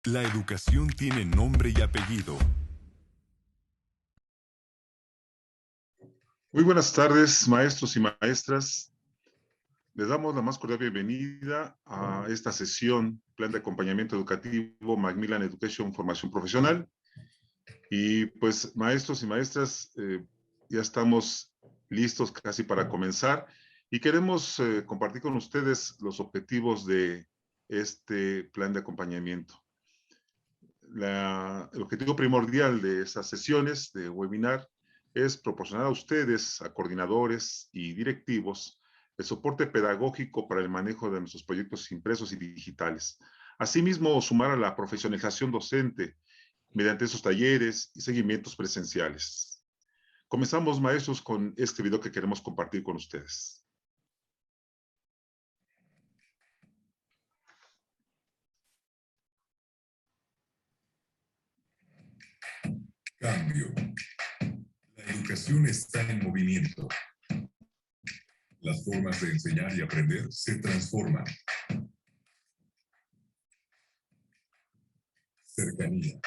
La educación tiene nombre y apellido. Muy buenas tardes, maestros y maestras. Les damos la más cordial bienvenida a esta sesión, Plan de Acompañamiento Educativo Macmillan Education Formación Profesional. Y pues, maestros y maestras, ya estamos listos casi para comenzar y queremos compartir con ustedes los objetivos de este plan de acompañamiento. El objetivo primordial de estas sesiones de webinar es proporcionar a ustedes, a coordinadores y directivos, el soporte pedagógico para el manejo de nuestros proyectos impresos y digitales. Asimismo, sumar a la profesionalización docente mediante esos talleres y seguimientos presenciales. Comenzamos, maestros, con este video que queremos compartir con ustedes. Cambio. La educación está en movimiento. Las formas de enseñar y aprender se transforman. Cercanía.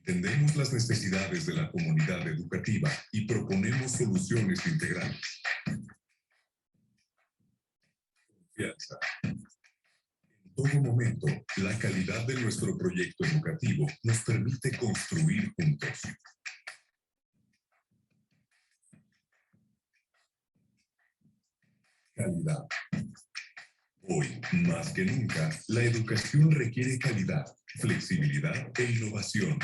Entendemos las necesidades de la comunidad educativa y proponemos soluciones integrales. Confianza. En todo momento, la calidad de nuestro proyecto educativo nos permite construir juntos. Calidad. Hoy, más que nunca, la educación requiere calidad, flexibilidad e innovación.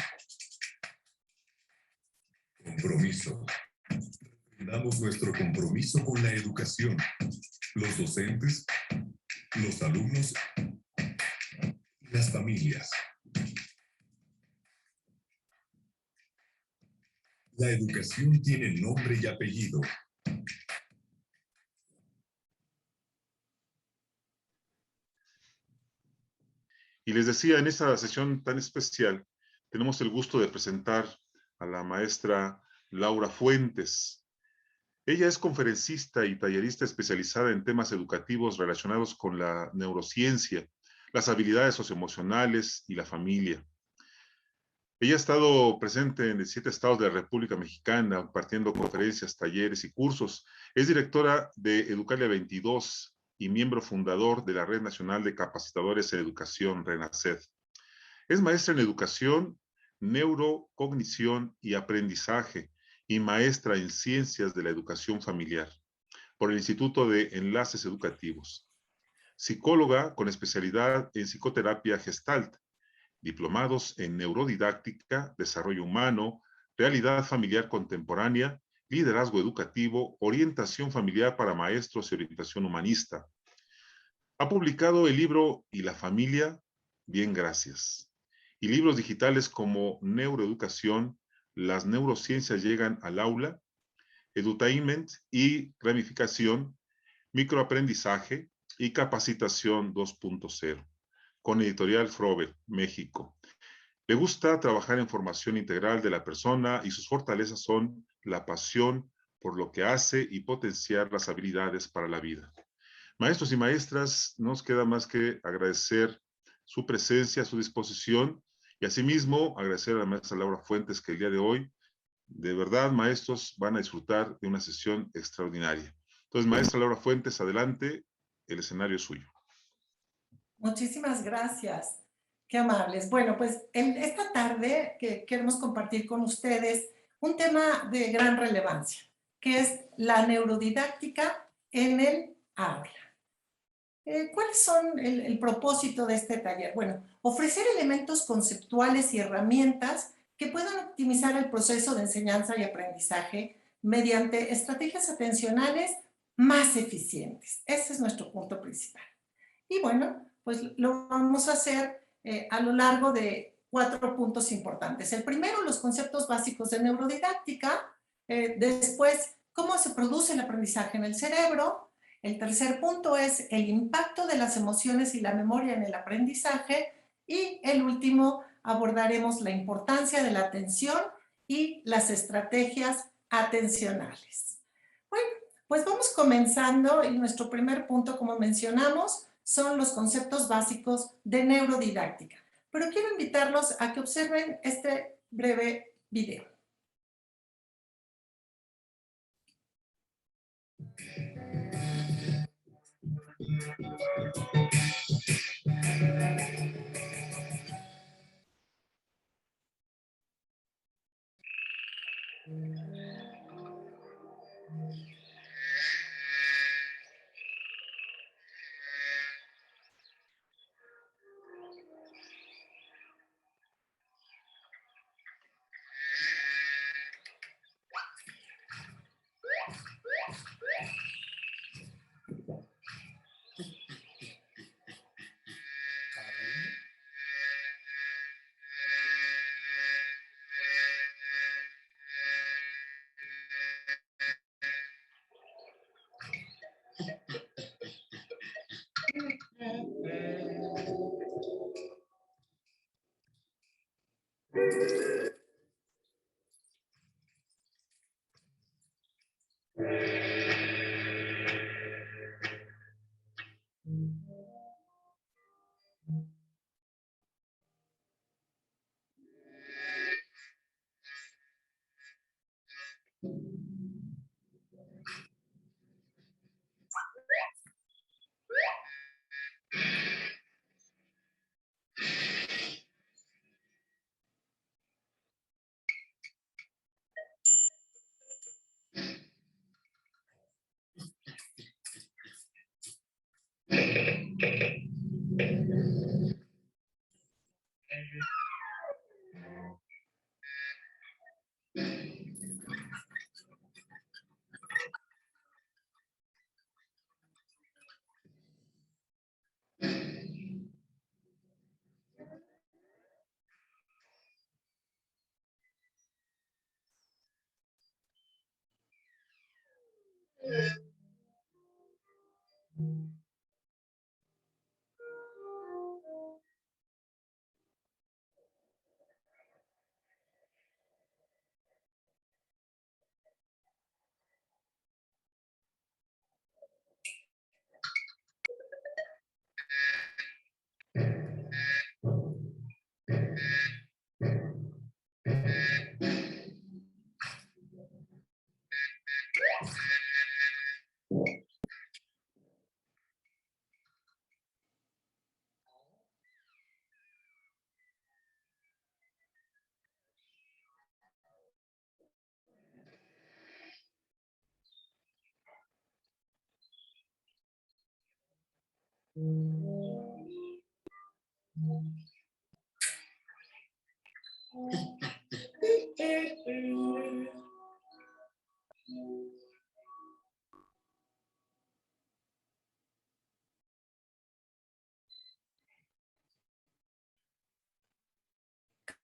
Compromiso. Damos nuestro compromiso con la educación, los docentes, los alumnos y las familias. La educación tiene nombre y apellido. Y les decía, en esta sesión tan especial, tenemos el gusto de presentar a la maestra Laura Fuentes. Ella es conferencista y tallerista especializada en temas educativos relacionados con la neurociencia, las habilidades socioemocionales y la familia. Ella ha estado presente en 17 estados de la República Mexicana, impartiendo conferencias, talleres y cursos. Es directora de Educalia 22 y miembro fundador de la Red Nacional de Capacitadores en Educación, RENACED. Es maestra en educación, neurocognición y aprendizaje y maestra en ciencias de la educación familiar por el Instituto de Enlaces Educativos. Psicóloga con especialidad en psicoterapia Gestalt, diplomados en neurodidáctica, desarrollo humano, realidad familiar contemporánea, liderazgo educativo, orientación familiar para maestros y orientación humanista. Ha publicado el libro ¿Y la familia? Bien, gracias. Y libros digitales como Neuroeducación, las neurociencias llegan al aula, Edutainment y Ramificación, Microaprendizaje y Capacitación 2.0, con editorial Frober, México. Le gusta trabajar en formación integral de la persona y sus fortalezas son la pasión por lo que hace y potenciar las habilidades para la vida. Maestros y maestras, no nos queda más que agradecer su presencia, su disposición y asimismo agradecer a la maestra Laura Fuentes que el día de hoy, de verdad, maestros, van a disfrutar de una sesión extraordinaria. Entonces, maestra Laura Fuentes, adelante, el escenario es suyo. Muchísimas gracias. Qué amables. Bueno, pues en esta tarde que queremos compartir con ustedes un tema de gran relevancia, que es la neurodidáctica en el aula. ¿Cuáles son el propósito de este taller? Bueno, ofrecer elementos conceptuales y herramientas que puedan optimizar el proceso de enseñanza y aprendizaje mediante estrategias atencionales más eficientes. Ese es nuestro punto principal. Y bueno, pues lo vamos a hacer a lo largo de 4 puntos importantes. El primero, los conceptos básicos de neurodidáctica. Después, cómo se produce el aprendizaje en el cerebro. El tercer punto es el impacto de las emociones y la memoria en el aprendizaje. Y el último, abordaremos la importancia de la atención y las estrategias atencionales. Bueno, pues vamos comenzando y nuestro primer punto, como mencionamos, son los conceptos básicos de neurodidáctica. pero quiero invitarlos a que observen este breve video.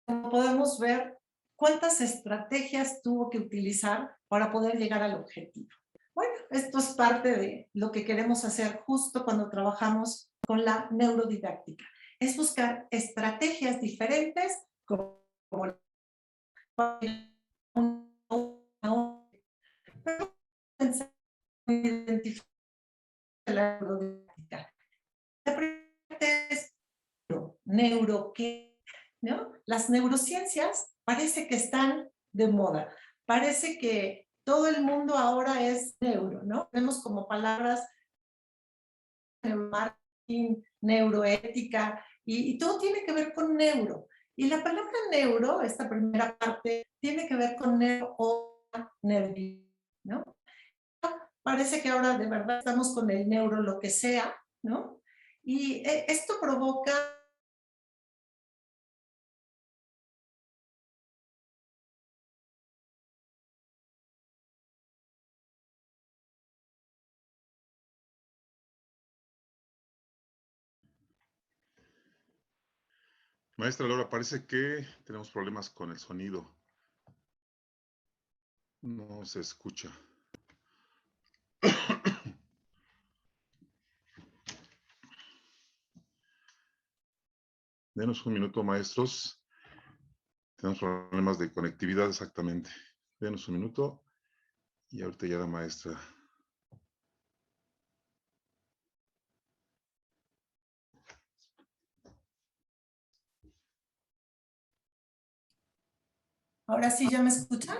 Como podemos ver, cuántas estrategias tuvo que utilizar para poder llegar al objetivo. Bueno, esto es parte de lo que queremos hacer justo cuando trabajamos con la neurodidáctica. Es buscar estrategias diferentes como identificar la neurodidáctica. La primera es ¿no? Las neurociencias parece que están de moda. Parece que todo el mundo ahora es neuro, ¿no? Vemos como palabras neuromarketing, neuroética, y todo tiene que ver con neuro. Y la palabra neuro, esta primera parte, tiene que ver con neuro o nervio, ¿no? Parece que ahora de verdad estamos con el neuro lo que sea, ¿no? Y esto provoca Maestra Laura, parece que tenemos problemas con el sonido. No se escucha. Denos un minuto, maestros. Tenemos problemas de conectividad, exactamente. Denos un minuto y ahorita ya la maestra. Ahora sí, ¿ya me escuchan?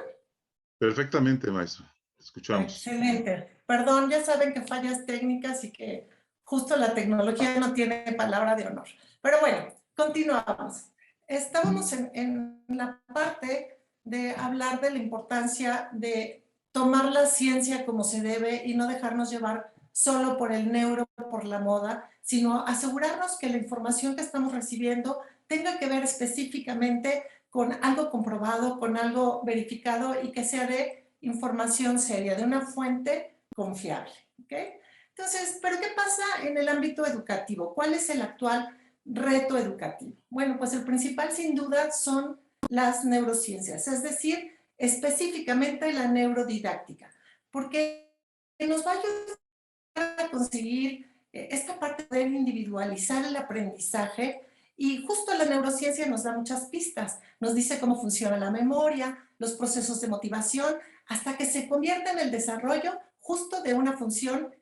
Perfectamente, maestro. Escuchamos. Excelente. Perdón, ya saben que fallas técnicas y que justo la tecnología no tiene palabra de honor. Pero bueno, continuamos. Estábamos en la parte de hablar de la importancia de tomar la ciencia como se debe y no dejarnos llevar solo por el neuro, por la moda, sino asegurarnos que la información que estamos recibiendo tenga que ver específicamente con algo comprobado, con algo verificado y que sea de información seria, de una fuente confiable. ¿Okay? Entonces, ¿pero qué pasa en el ámbito educativo? ¿Cuál es el actual reto educativo? Bueno, pues el principal sin duda son las neurociencias, es decir, específicamente la neurodidáctica, porque nos va a ayudar a conseguir esta parte de individualizar el aprendizaje. Y justo la neurociencia nos da muchas pistas, nos dice cómo funciona la memoria, los procesos de motivación, hasta que se convierte en el desarrollo justo de una función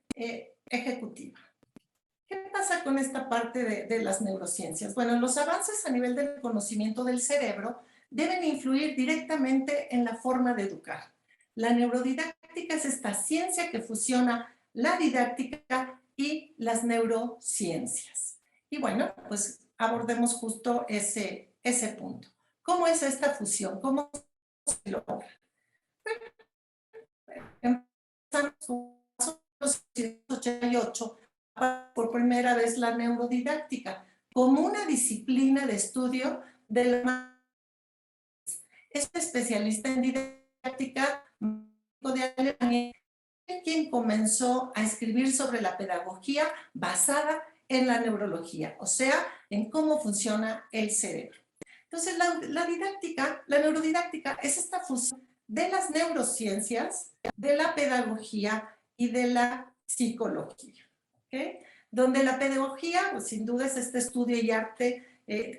ejecutiva. ¿Qué pasa con esta parte de las neurociencias? Bueno, los avances a nivel del conocimiento del cerebro deben influir directamente en la forma de educar. La neurodidáctica es esta ciencia que fusiona la didáctica y las neurociencias. Y bueno, pues abordemos justo ese punto. ¿Cómo es esta fusión? ¿Cómo se logra? Empezamos con 1988, por primera vez la neurodidáctica como una disciplina de estudio de la. Este especialista en didáctica de Alemania, quien comenzó a escribir sobre la pedagogía basada en la neurología, o sea, en cómo funciona el cerebro. Entonces, la neurodidáctica es esta fusión de las neurociencias, de la pedagogía y de la psicología. ¿Okay? Donde la pedagogía, pues, sin duda, es este estudio y arte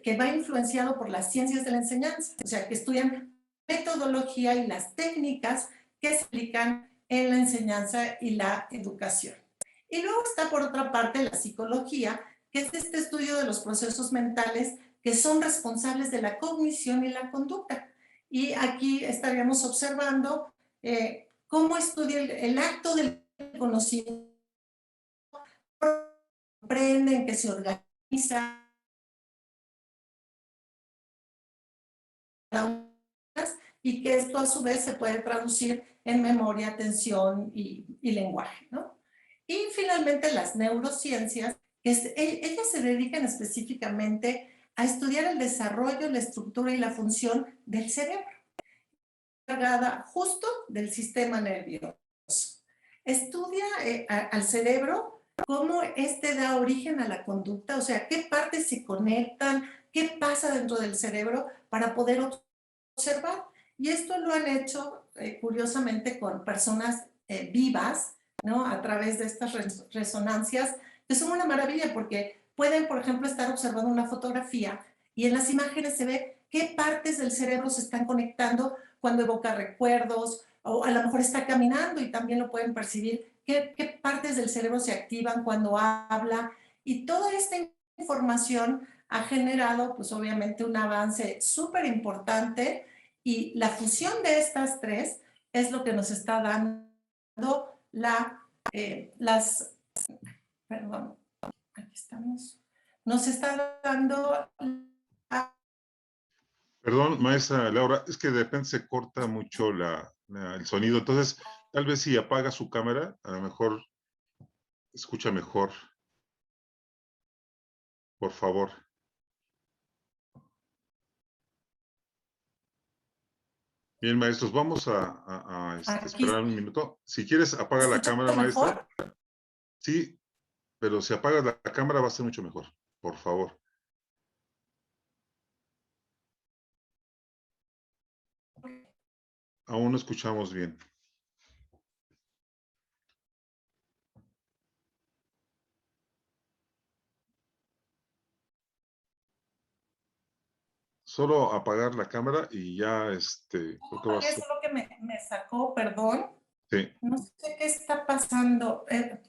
que va influenciado por las ciencias de la enseñanza, o sea, que estudian metodología y las técnicas que se aplican en la enseñanza y la educación. Y luego está, por otra parte, la psicología, que es este estudio de los procesos mentales que son responsables de la cognición y la conducta. Y aquí estaríamos observando cómo estudia el acto del conocimiento, aprenden, que se organiza, y que esto a su vez se puede traducir en memoria, atención y lenguaje, ¿no? Y finalmente las neurociencias, ellas se dedican específicamente a estudiar el desarrollo, la estructura y la función del cerebro, cargada justo del sistema nervioso. Estudia al cerebro cómo este da origen a la conducta, o sea, qué partes se conectan, qué pasa dentro del cerebro para poder observar. Y esto lo han hecho, curiosamente, con personas vivas, ¿no? A través de estas resonancias, que son una maravilla porque pueden, por ejemplo, estar observando una fotografía y en las imágenes se ve qué partes del cerebro se están conectando cuando evoca recuerdos, o a lo mejor está caminando y también lo pueden percibir, qué partes del cerebro se activan cuando habla. Y toda esta información ha generado, pues obviamente, un avance súper importante, y la fusión de estas tres es lo que nos está dando perdón, aquí estamos, nos está dando Perdón, maestra Laura, es que de repente se corta mucho el sonido, entonces tal vez si apaga su cámara, a lo mejor escucha mejor. Por favor. Bien, maestros, vamos a esperar un minuto. Si quieres, apaga la cámara, maestra. Sí, pero si apagas la cámara va a ser mucho mejor, por favor. Aún no escuchamos bien. Solo apagar la cámara y ya, creo que va a ser. Eso es lo que me sacó, perdón. Sí. No sé qué está pasando.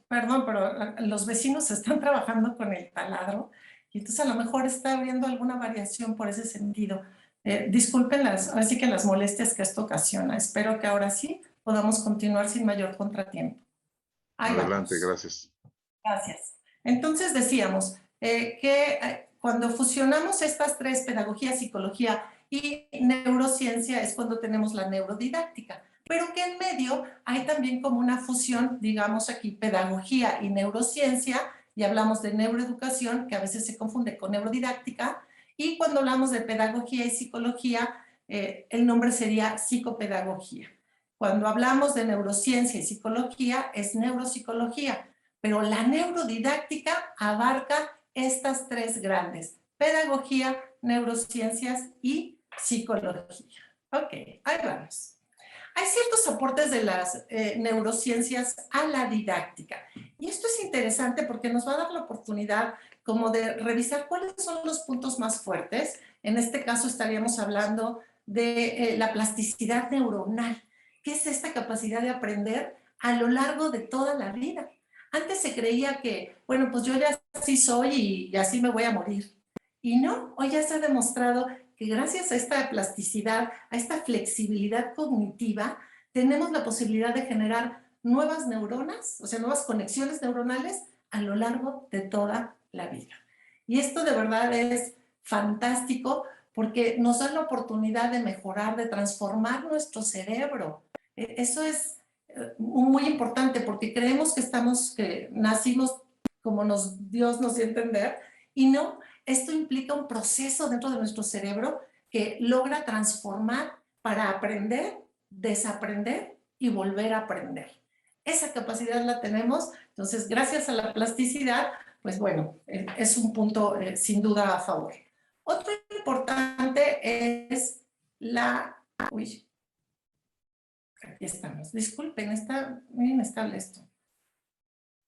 Perdón, pero los vecinos están trabajando con el taladro y entonces a lo mejor está habiendo alguna variación por ese sentido. Disculpen así que las molestias que esto ocasiona. Espero que ahora sí podamos continuar sin mayor contratiempo. Ahí Adelante, vamos. gracias. Gracias. Entonces decíamos que cuando fusionamos estas tres, pedagogía, psicología y neurociencia, es cuando tenemos la neurodidáctica. Pero que en medio hay también como una fusión, digamos aquí, pedagogía y neurociencia, y hablamos de neuroeducación, que a veces se confunde con neurodidáctica, y cuando hablamos de pedagogía y psicología, el nombre sería psicopedagogía. Cuando hablamos de neurociencia y psicología, es neuropsicología, pero la neurodidáctica abarca estas tres grandes: pedagogía, neurociencias y psicología. Ok, ahí vamos. Hay ciertos aportes de las neurociencias a la didáctica. Y esto es interesante porque nos va a dar la oportunidad como de revisar cuáles son los puntos más fuertes. En este caso estaríamos hablando de la plasticidad neuronal, que es esta capacidad de aprender a lo largo de toda la vida. Antes se creía que, bueno, pues yo ya así soy y así me voy a morir. Y no, hoy ya se ha demostrado que gracias a esta plasticidad, a esta flexibilidad cognitiva, tenemos la posibilidad de generar nuevas neuronas, o sea, nuevas conexiones neuronales a lo largo de toda la vida. Y esto de verdad es fantástico porque nos da la oportunidad de mejorar, de transformar nuestro cerebro. Eso es muy importante porque creemos que nacimos como Dios nos dio a entender, y no, esto implica un proceso dentro de nuestro cerebro que logra transformar para aprender, desaprender y volver a aprender. Esa capacidad la tenemos, entonces gracias a la plasticidad, pues bueno, es un punto sin duda a favor. Otro importante es la... Uy, aquí estamos. Disculpen, está muy inestable esto.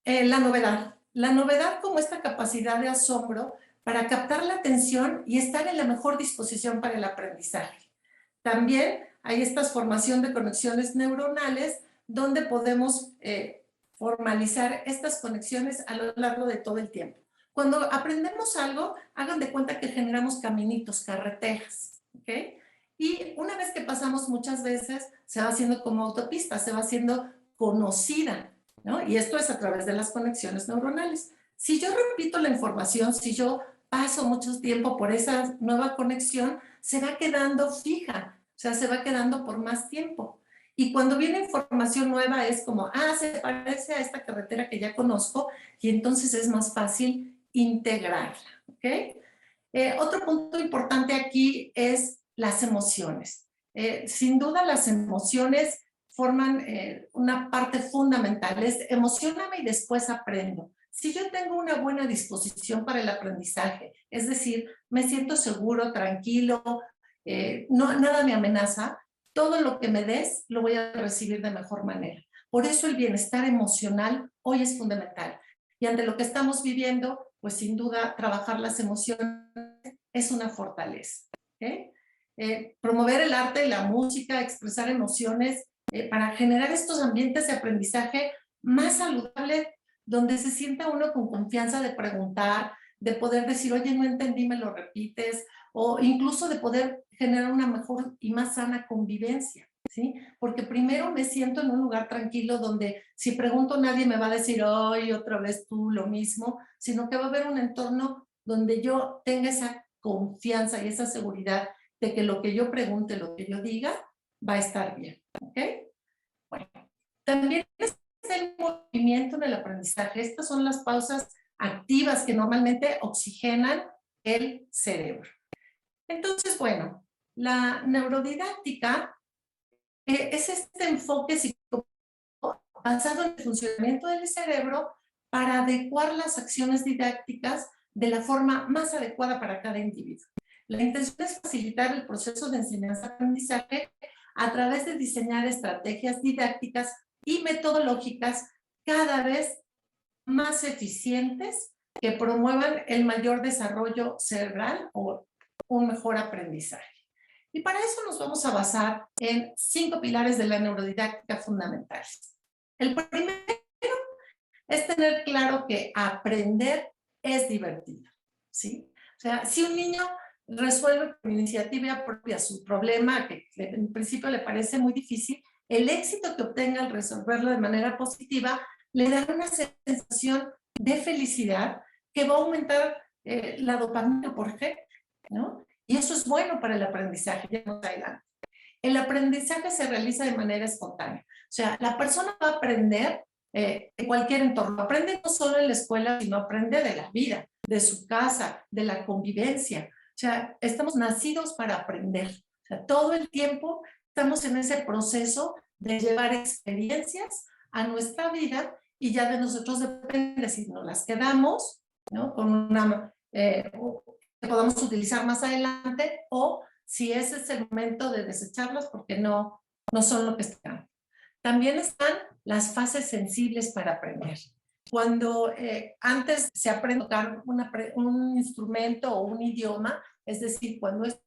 La novedad. La novedad como esta capacidad de asombro para captar la atención y estar en la mejor disposición para el aprendizaje. También hay esta formación de conexiones neuronales donde podemos formalizar estas conexiones a lo largo de todo el tiempo. Cuando aprendemos algo, hagan de cuenta que generamos caminitos, carreteras, ¿ok? Y una vez que pasamos muchas veces, se va haciendo como autopista, se va haciendo conocida, ¿no? Y esto es a través de las conexiones neuronales. Si yo repito la información, si yo paso mucho tiempo por esa nueva conexión, se va quedando fija, o sea, se va quedando por más tiempo. Y cuando viene información nueva es como, se parece a esta carretera que ya conozco, y entonces es más fácil integrarla, ¿ok? Otro punto importante aquí es las emociones. Sin duda las emociones forman una parte fundamental, es emocióname y después aprendo. Si yo tengo una buena disposición para el aprendizaje, es decir, me siento seguro, tranquilo, nada me amenaza, todo lo que me des lo voy a recibir de mejor manera. Por eso el bienestar emocional hoy es fundamental. Y ante lo que estamos viviendo, pues sin duda trabajar las emociones es una fortaleza. Promover el arte y la música, expresar emociones para generar estos ambientes de aprendizaje más saludables, donde se sienta uno con confianza de preguntar, de poder decir, oye, no entendí, me lo repites, o incluso de poder generar una mejor y más sana convivencia, ¿sí? Porque primero me siento en un lugar tranquilo donde si pregunto nadie me va a decir, ay, otra vez tú lo mismo, sino que va a haber un entorno donde yo tenga esa confianza y esa seguridad de que lo que yo pregunte, lo que yo diga, va a estar bien, ¿ok? Bueno, también es el movimiento en el aprendizaje. Estas son las pausas activas que normalmente oxigenan el cerebro. Entonces, bueno, la neurodidáctica es este enfoque basado en el funcionamiento del cerebro para adecuar las acciones didácticas de la forma más adecuada para cada individuo. La intención es facilitar el proceso de enseñanza-aprendizaje a través de diseñar estrategias didácticas y metodológicas cada vez más eficientes que promuevan el mayor desarrollo cerebral o un mejor aprendizaje. Y para eso nos vamos a basar en 5 pilares de la neurodidáctica fundamentales. El primero es tener claro que aprender es divertido, ¿sí? O sea, si un niño resuelve por iniciativa propia su problema, que en principio le parece muy difícil, el éxito que obtenga al resolverlo de manera positiva le da una sensación de felicidad que va a aumentar la dopamina por ejemplo, ¿no? Y eso es bueno para el aprendizaje, ya más adelante. El aprendizaje se realiza de manera espontánea. O sea, la persona va a aprender en cualquier entorno. Aprende no solo en la escuela, sino aprende de la vida, de su casa, de la convivencia. O sea, estamos nacidos para aprender. O sea, todo el tiempo estamos en ese proceso de llevar experiencias a nuestra vida y ya de nosotros depende si nos las quedamos, ¿no? Con una que podamos utilizar más adelante o si ese es el momento de desecharlas porque no son lo que están. También están las fases sensibles para aprender. Cuando antes se aprende a tocar un instrumento o un idioma, es decir, cuando es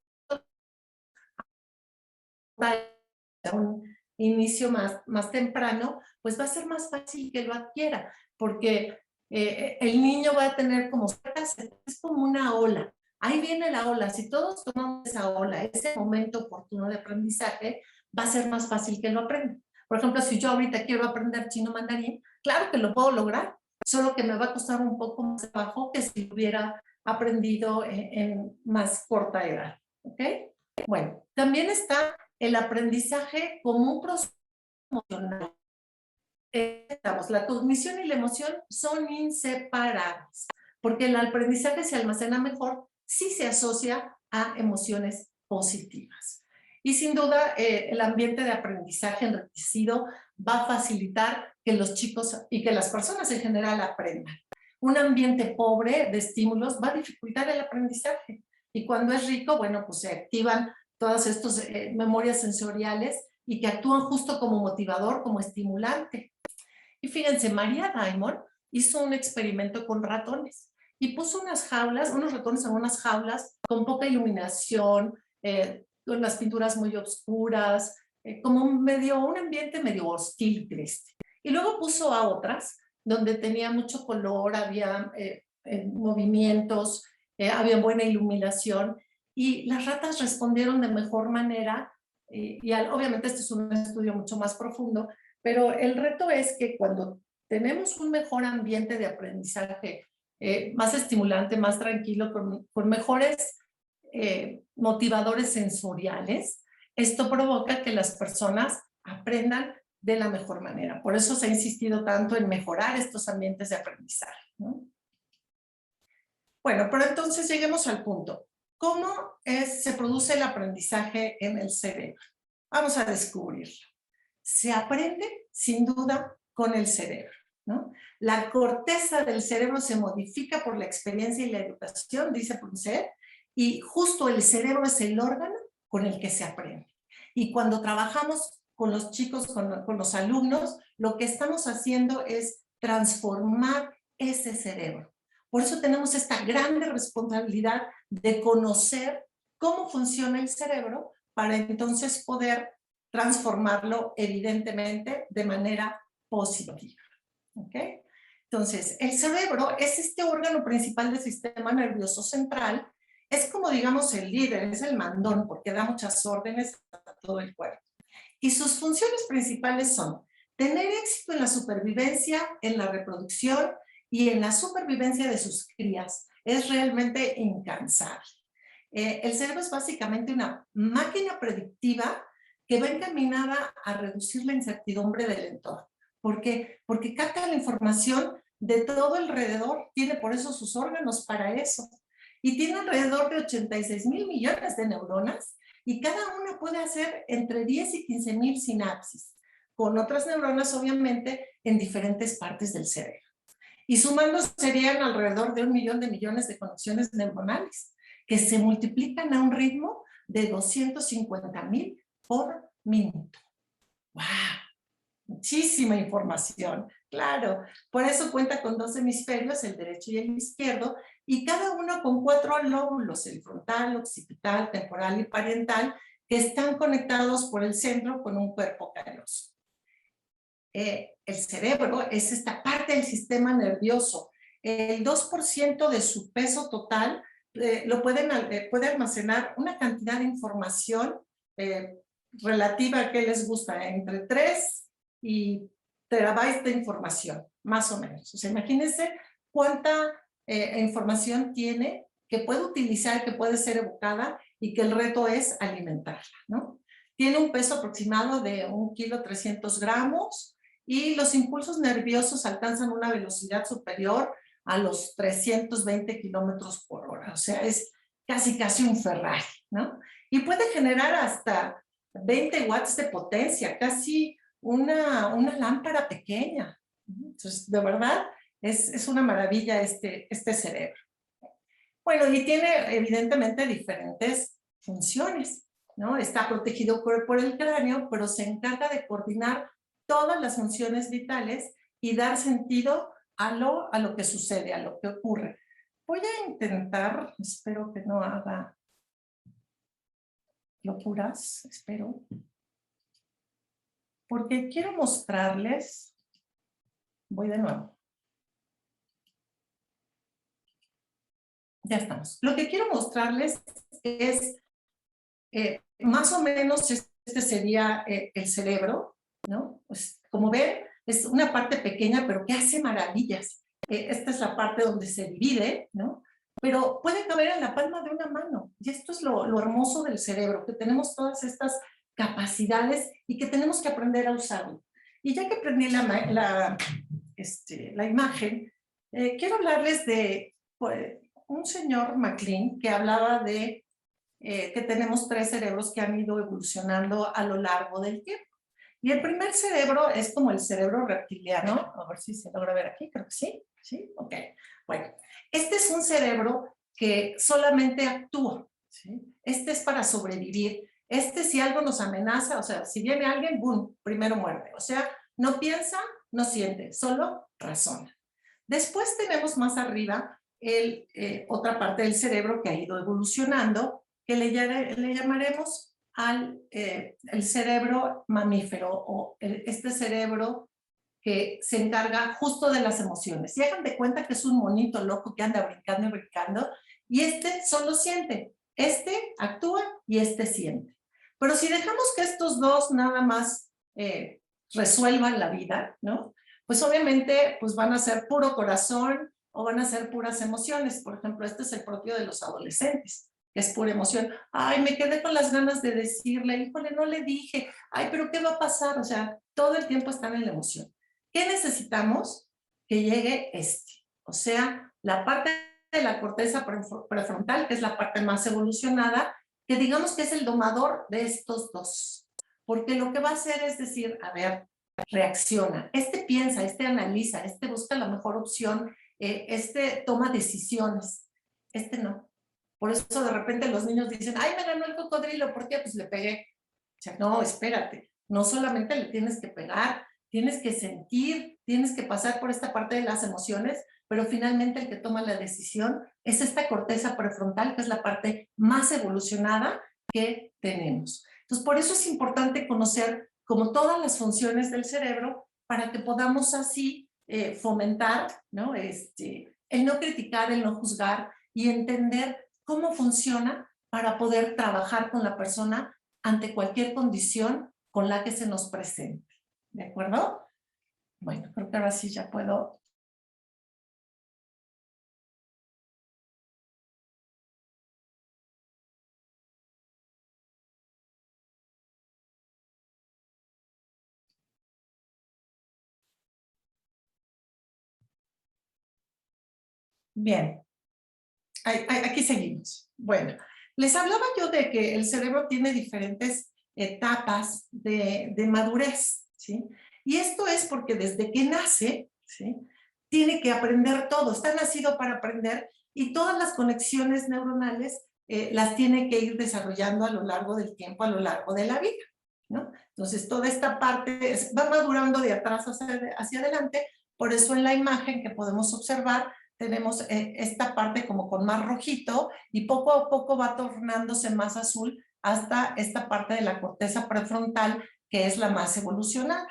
un inicio más temprano, pues va a ser más fácil que lo adquiera, porque el niño va a tener como, es como una ola. Ahí viene la ola. Si todos tomamos esa ola, ese momento oportuno de aprendizaje, va a ser más fácil que lo aprenda. Por ejemplo, si yo ahorita quiero aprender chino mandarín, claro que lo puedo lograr, solo que me va a costar un poco más de trabajo que si hubiera aprendido en más corta edad. ¿Ok? Bueno, también está el aprendizaje como un proceso emocional. La cognición y la emoción son inseparables, porque el aprendizaje se almacena mejor si se asocia a emociones positivas. Y sin duda, el ambiente de aprendizaje enriquecido va a facilitar que los chicos y que las personas en general aprendan. Un ambiente pobre de estímulos va a dificultar el aprendizaje. Y cuando es rico, bueno, pues se activan todas estas memorias sensoriales y que actúan justo como motivador, como estimulante. Y fíjense, María Diamond hizo un experimento con ratones y puso unos ratones en unas jaulas con poca iluminación, con las pinturas muy oscuras, como un ambiente medio hostil y triste. Y luego puso a otras donde tenía mucho color, había movimientos, había buena iluminación y las ratas respondieron de mejor manera y obviamente este es un estudio mucho más profundo, pero el reto es que cuando tenemos un mejor ambiente de aprendizaje, más estimulante, más tranquilo, con mejores motivadores sensoriales, esto provoca que las personas aprendan de la mejor manera. Por eso se ha insistido tanto en mejorar estos ambientes de aprendizaje, ¿no? Bueno, pero entonces lleguemos al punto. ¿Cómo se produce el aprendizaje en el cerebro? Vamos a descubrirlo. Se aprende, sin duda, con el cerebro, ¿no? La corteza del cerebro se modifica por la experiencia y la educación, dice Punset, y justo el cerebro es el órgano con el que se aprende. Y cuando trabajamos con los chicos, con los alumnos, lo que estamos haciendo es transformar ese cerebro. Por eso tenemos esta grande responsabilidad de conocer cómo funciona el cerebro para entonces poder transformarlo evidentemente de manera positiva. ¿Ok? Entonces, el cerebro es este órgano principal del sistema nervioso central. Es como, digamos, el líder, es el mandón, porque da muchas órdenes a todo el cuerpo. Y sus funciones principales son tener éxito en la supervivencia, en la reproducción y en la supervivencia de sus crías. Es realmente incansable. El cerebro es básicamente una máquina predictiva que va encaminada a reducir la incertidumbre del entorno. ¿Por qué? Porque capta la información de todo alrededor, tiene por eso sus órganos para eso. Y tiene alrededor de 86,000 millones de neuronas y cada una puede hacer entre 10 y 15,000 sinapsis, con otras neuronas obviamente en diferentes partes del cerebro. Y sumando serían alrededor de 1 millón de millones de conexiones neuronales que se multiplican a un ritmo de 250,000 por minuto. ¡Wow! Muchísima información, claro. Por eso cuenta con 2 hemisferios, el derecho y el izquierdo, y cada uno con 4 lóbulos, el frontal, occipital, temporal y parietal, que están conectados por el centro con un cuerpo calloso. El cerebro es esta parte del sistema nervioso. El 2% de su peso total puede almacenar una cantidad de información relativa a qué les gusta, entre 3 y terabytes de información, más o menos. O sea, imagínense cuánta información tiene que puede utilizar, que puede ser evocada y que el reto es alimentarla, ¿no? Tiene un peso aproximado de 1,3 kg y los impulsos nerviosos alcanzan una velocidad superior a los 320 km/h. O sea, es casi un Ferrari, ¿no? Y puede generar hasta 20 watts de potencia, casi una lámpara pequeña. Entonces, de verdad, es una maravilla este cerebro. Bueno, y tiene evidentemente diferentes funciones, ¿no? Está protegido por el cráneo, pero se encarga de coordinar todas las funciones vitales y dar sentido a lo que sucede, a lo que ocurre. Voy a intentar, espero que no haga locuras, espero, porque quiero mostrarles, voy de nuevo. Ya estamos. Lo que quiero mostrarles es, más o menos, este sería el cerebro, ¿no? Pues, como ven, es una parte pequeña, pero que hace maravillas. Esta es la parte donde se divide, ¿no? Pero puede caber en la palma de una mano. Y esto es lo hermoso del cerebro, que tenemos todas estas capacidades y que tenemos que aprender a usarlo. Y ya que prendí la imagen, quiero hablarles de pues, un señor MacLean que hablaba de que tenemos 3 cerebros que han ido evolucionando a lo largo del tiempo. Y el primer cerebro es como el cerebro reptiliano. A ver si se logra ver aquí, creo que sí. ¿Sí? Ok. Bueno, este es un cerebro que solamente actúa, ¿sí? Este es para sobrevivir. Si algo nos amenaza, o sea, si viene alguien, ¡boom!, primero muerde. O sea, no piensa, no siente, solo razona. Después tenemos más arriba otra parte del cerebro que ha ido evolucionando, que le llamaremos el cerebro mamífero o este cerebro que se encarga justo de las emociones. Y hagan de cuenta que es un monito loco que anda brincando y brincando, y solo siente, actúa y siente. Pero si dejamos que estos dos nada más resuelvan la vida, ¿no? Pues obviamente pues van a ser puro corazón o van a ser puras emociones. Por ejemplo, este es el propio de los adolescentes, que es pura emoción. Ay, me quedé con las ganas de decirle, híjole, no le dije. Ay, pero ¿qué va a pasar? O sea, todo el tiempo están en la emoción. ¿Qué necesitamos? Que llegue o sea, la parte de la corteza prefrontal, que es la parte más evolucionada, que digamos que es el domador de estos dos. Porque lo que va a hacer es decir, a ver, reacciona. Piensa, analiza, busca la mejor opción, toma decisiones. No. Por eso de repente los niños dicen, ay, me ganó el cocodrilo, ¿por qué? Pues le pegué. O sea, no, espérate, no solamente le tienes que pegar, tienes que sentir, tienes que pasar por esta parte de las emociones, pero finalmente el que toma la decisión es esta corteza prefrontal, que es la parte más evolucionada que tenemos. Entonces, por eso es importante conocer como todas las funciones del cerebro para que podamos así fomentar, ¿no? El no criticar, el no juzgar y entender cómo funciona para poder trabajar con la persona ante cualquier condición con la que se nos presente. ¿De acuerdo? Bueno, creo que ahora sí ya puedo. Bien. Aquí seguimos. Bueno, les hablaba yo de que el cerebro tiene diferentes etapas de madurez, ¿sí? Y esto es porque desde que nace, ¿sí?, tiene que aprender todo, está nacido para aprender y todas las conexiones neuronales las tiene que ir desarrollando a lo largo del tiempo, a lo largo de la vida, ¿no? Entonces, toda esta parte va madurando de atrás hacia adelante, por eso en la imagen que podemos observar tenemos esta parte como con más rojito y poco a poco va tornándose más azul hasta esta parte de la corteza prefrontal que es la más evolucionada.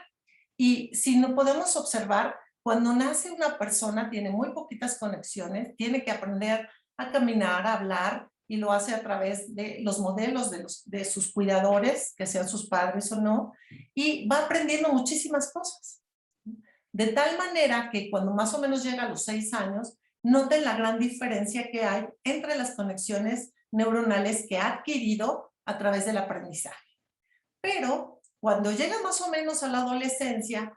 Y si no podemos observar, cuando nace una persona tiene muy poquitas conexiones, tiene que aprender a caminar, a hablar, y lo hace a través de los modelos de sus cuidadores, que sean sus padres o no, y va aprendiendo muchísimas cosas. De tal manera que cuando más o menos llega a los 6 años, noten la gran diferencia que hay entre las conexiones neuronales que ha adquirido a través del aprendizaje. Pero cuando llega más o menos a la adolescencia,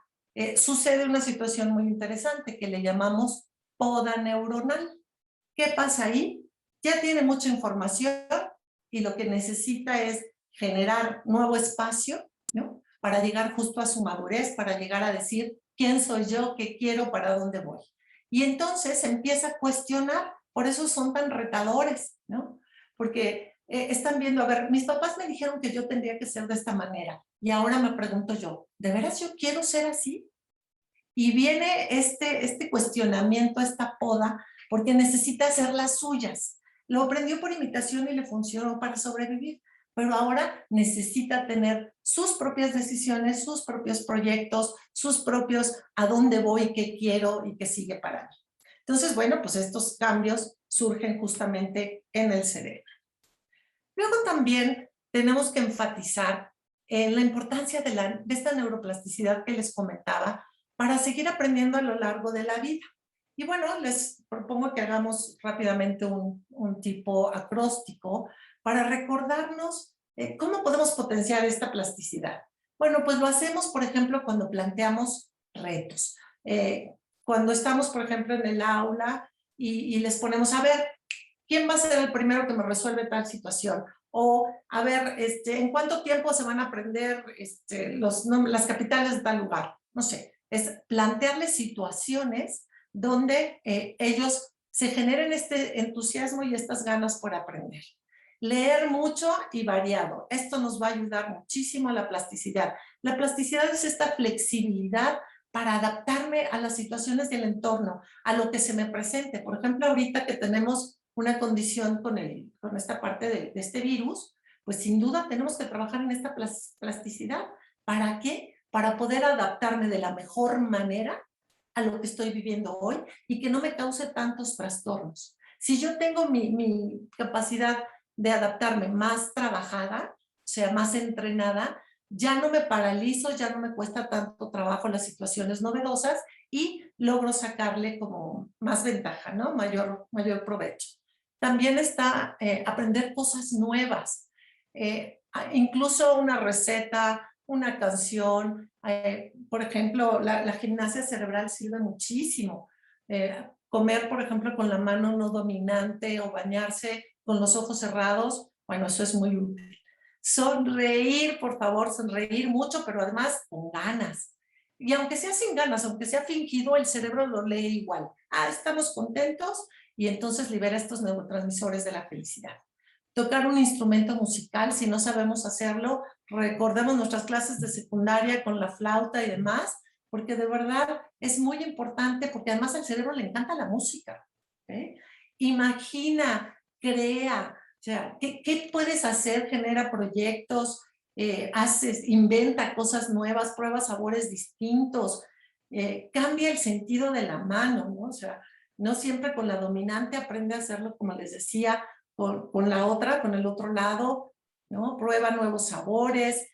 sucede una situación muy interesante que le llamamos poda neuronal. ¿Qué pasa ahí? Ya tiene mucha información y lo que necesita es generar nuevo espacio, ¿no? Para llegar justo a su madurez, para llegar a decir quién soy yo, qué quiero, para dónde voy. Y entonces empieza a cuestionar, por eso son tan retadores, ¿no? Porque están viendo, a ver, mis papás me dijeron que yo tendría que ser de esta manera, y ahora me pregunto yo, ¿de veras yo quiero ser así? Y viene este cuestionamiento, esta poda, porque necesita hacer las suyas. Lo aprendió por imitación y le funcionó para sobrevivir, pero ahora necesita tener sus propias decisiones, sus propios proyectos, sus propios a dónde voy, qué quiero y qué sigue para mí. Entonces, bueno, pues estos cambios surgen justamente en el cerebro. Luego también tenemos que enfatizar en la importancia de esta neuroplasticidad que les comentaba para seguir aprendiendo a lo largo de la vida. Y bueno, les propongo que hagamos rápidamente un tipo acróstico para recordarnos cómo podemos potenciar esta plasticidad. Bueno, pues lo hacemos, por ejemplo, cuando planteamos retos. Cuando estamos, por ejemplo, en el aula y les ponemos, a ver, ¿quién va a ser el primero que me resuelve tal situación? O, a ver, ¿en cuánto tiempo se van a aprender las capitales de tal lugar? No sé, es plantearles situaciones donde ellos se generen este entusiasmo y estas ganas por aprender. Leer mucho y variado. Esto nos va a ayudar muchísimo a la plasticidad. La plasticidad es esta flexibilidad para adaptarme a las situaciones del entorno, a lo que se me presente. Por ejemplo, ahorita que tenemos una condición con esta parte de este virus, pues sin duda tenemos que trabajar en esta plasticidad. ¿Para qué? Para poder adaptarme de la mejor manera a lo que estoy viviendo hoy y que no me cause tantos trastornos. Si yo tengo mi capacidad de adaptarme más trabajada, o sea, más entrenada, ya no me paralizo, ya no me cuesta tanto trabajo las situaciones novedosas y logro sacarle como más ventaja, ¿no? Mayor provecho. También está aprender cosas nuevas, incluso una receta, una canción. Por ejemplo, la gimnasia cerebral sirve muchísimo. Comer, por ejemplo, con la mano no dominante o bañarse con los ojos cerrados, bueno, eso es muy útil. Sonreír, por favor, sonreír mucho, pero además con ganas. Y aunque sea sin ganas, aunque sea fingido, el cerebro lo lee igual. Estamos contentos y entonces libera estos neurotransmisores de la felicidad. Tocar un instrumento musical, si no sabemos hacerlo, recordemos nuestras clases de secundaria con la flauta y demás, porque de verdad es muy importante, porque además al cerebro le encanta la música. Imagina, crea, o sea, ¿qué puedes hacer? Genera proyectos, inventa cosas nuevas, prueba sabores distintos, cambia el sentido de la mano, ¿no? O sea, no siempre con la dominante, aprende a hacerlo, como les decía, con la otra, con el otro lado, ¿no? Prueba nuevos sabores,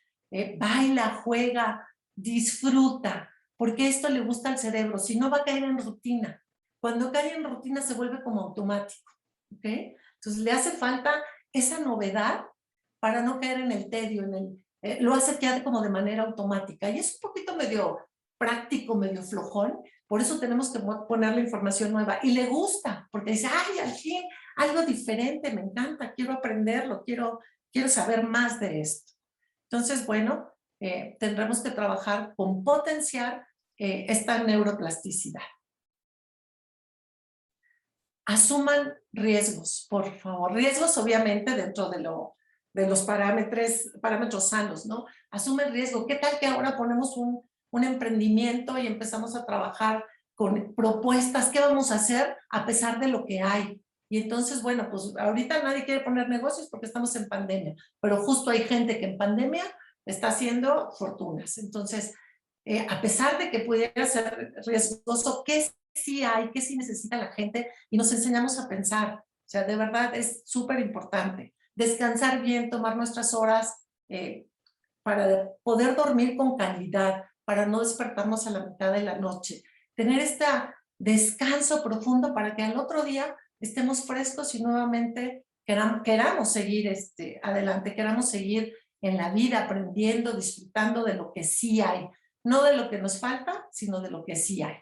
baila, juega, disfruta, porque esto le gusta al cerebro, si no va a caer en rutina. Cuando cae en rutina se vuelve como automático, ¿ok? Entonces le hace falta esa novedad para no caer en el tedio, lo hace ya como de manera automática, y es un poquito medio práctico, medio flojón, por eso tenemos que ponerle información nueva, y le gusta, porque dice, ay, al fin, algo diferente, me encanta, quiero aprenderlo, quiero saber más de esto. Entonces, bueno, tendremos que trabajar con potenciar esta neuroplasticidad. Asuman riesgos, por favor. Riesgos, obviamente, dentro de los parámetros sanos, ¿no? Asumen riesgo. ¿Qué tal que ahora ponemos un emprendimiento y empezamos a trabajar con propuestas? ¿Qué vamos a hacer a pesar de lo que hay? Y entonces, bueno, pues ahorita nadie quiere poner negocios porque estamos en pandemia, pero justo hay gente que en pandemia está haciendo fortunas. Entonces, a pesar de que pudiera ser riesgoso, ¿qué sí hay? ¿Qué sí necesita la gente? Y nos enseñamos a pensar, O sea, de verdad es súper importante. Descansar bien, tomar nuestras horas para poder dormir con calidad, para no despertarnos a la mitad de la noche. Tener este descanso profundo para que al otro día estemos frescos y nuevamente queramos seguir adelante, queramos seguir en la vida, aprendiendo, disfrutando de lo que sí hay. No de lo que nos falta, sino de lo que sí hay.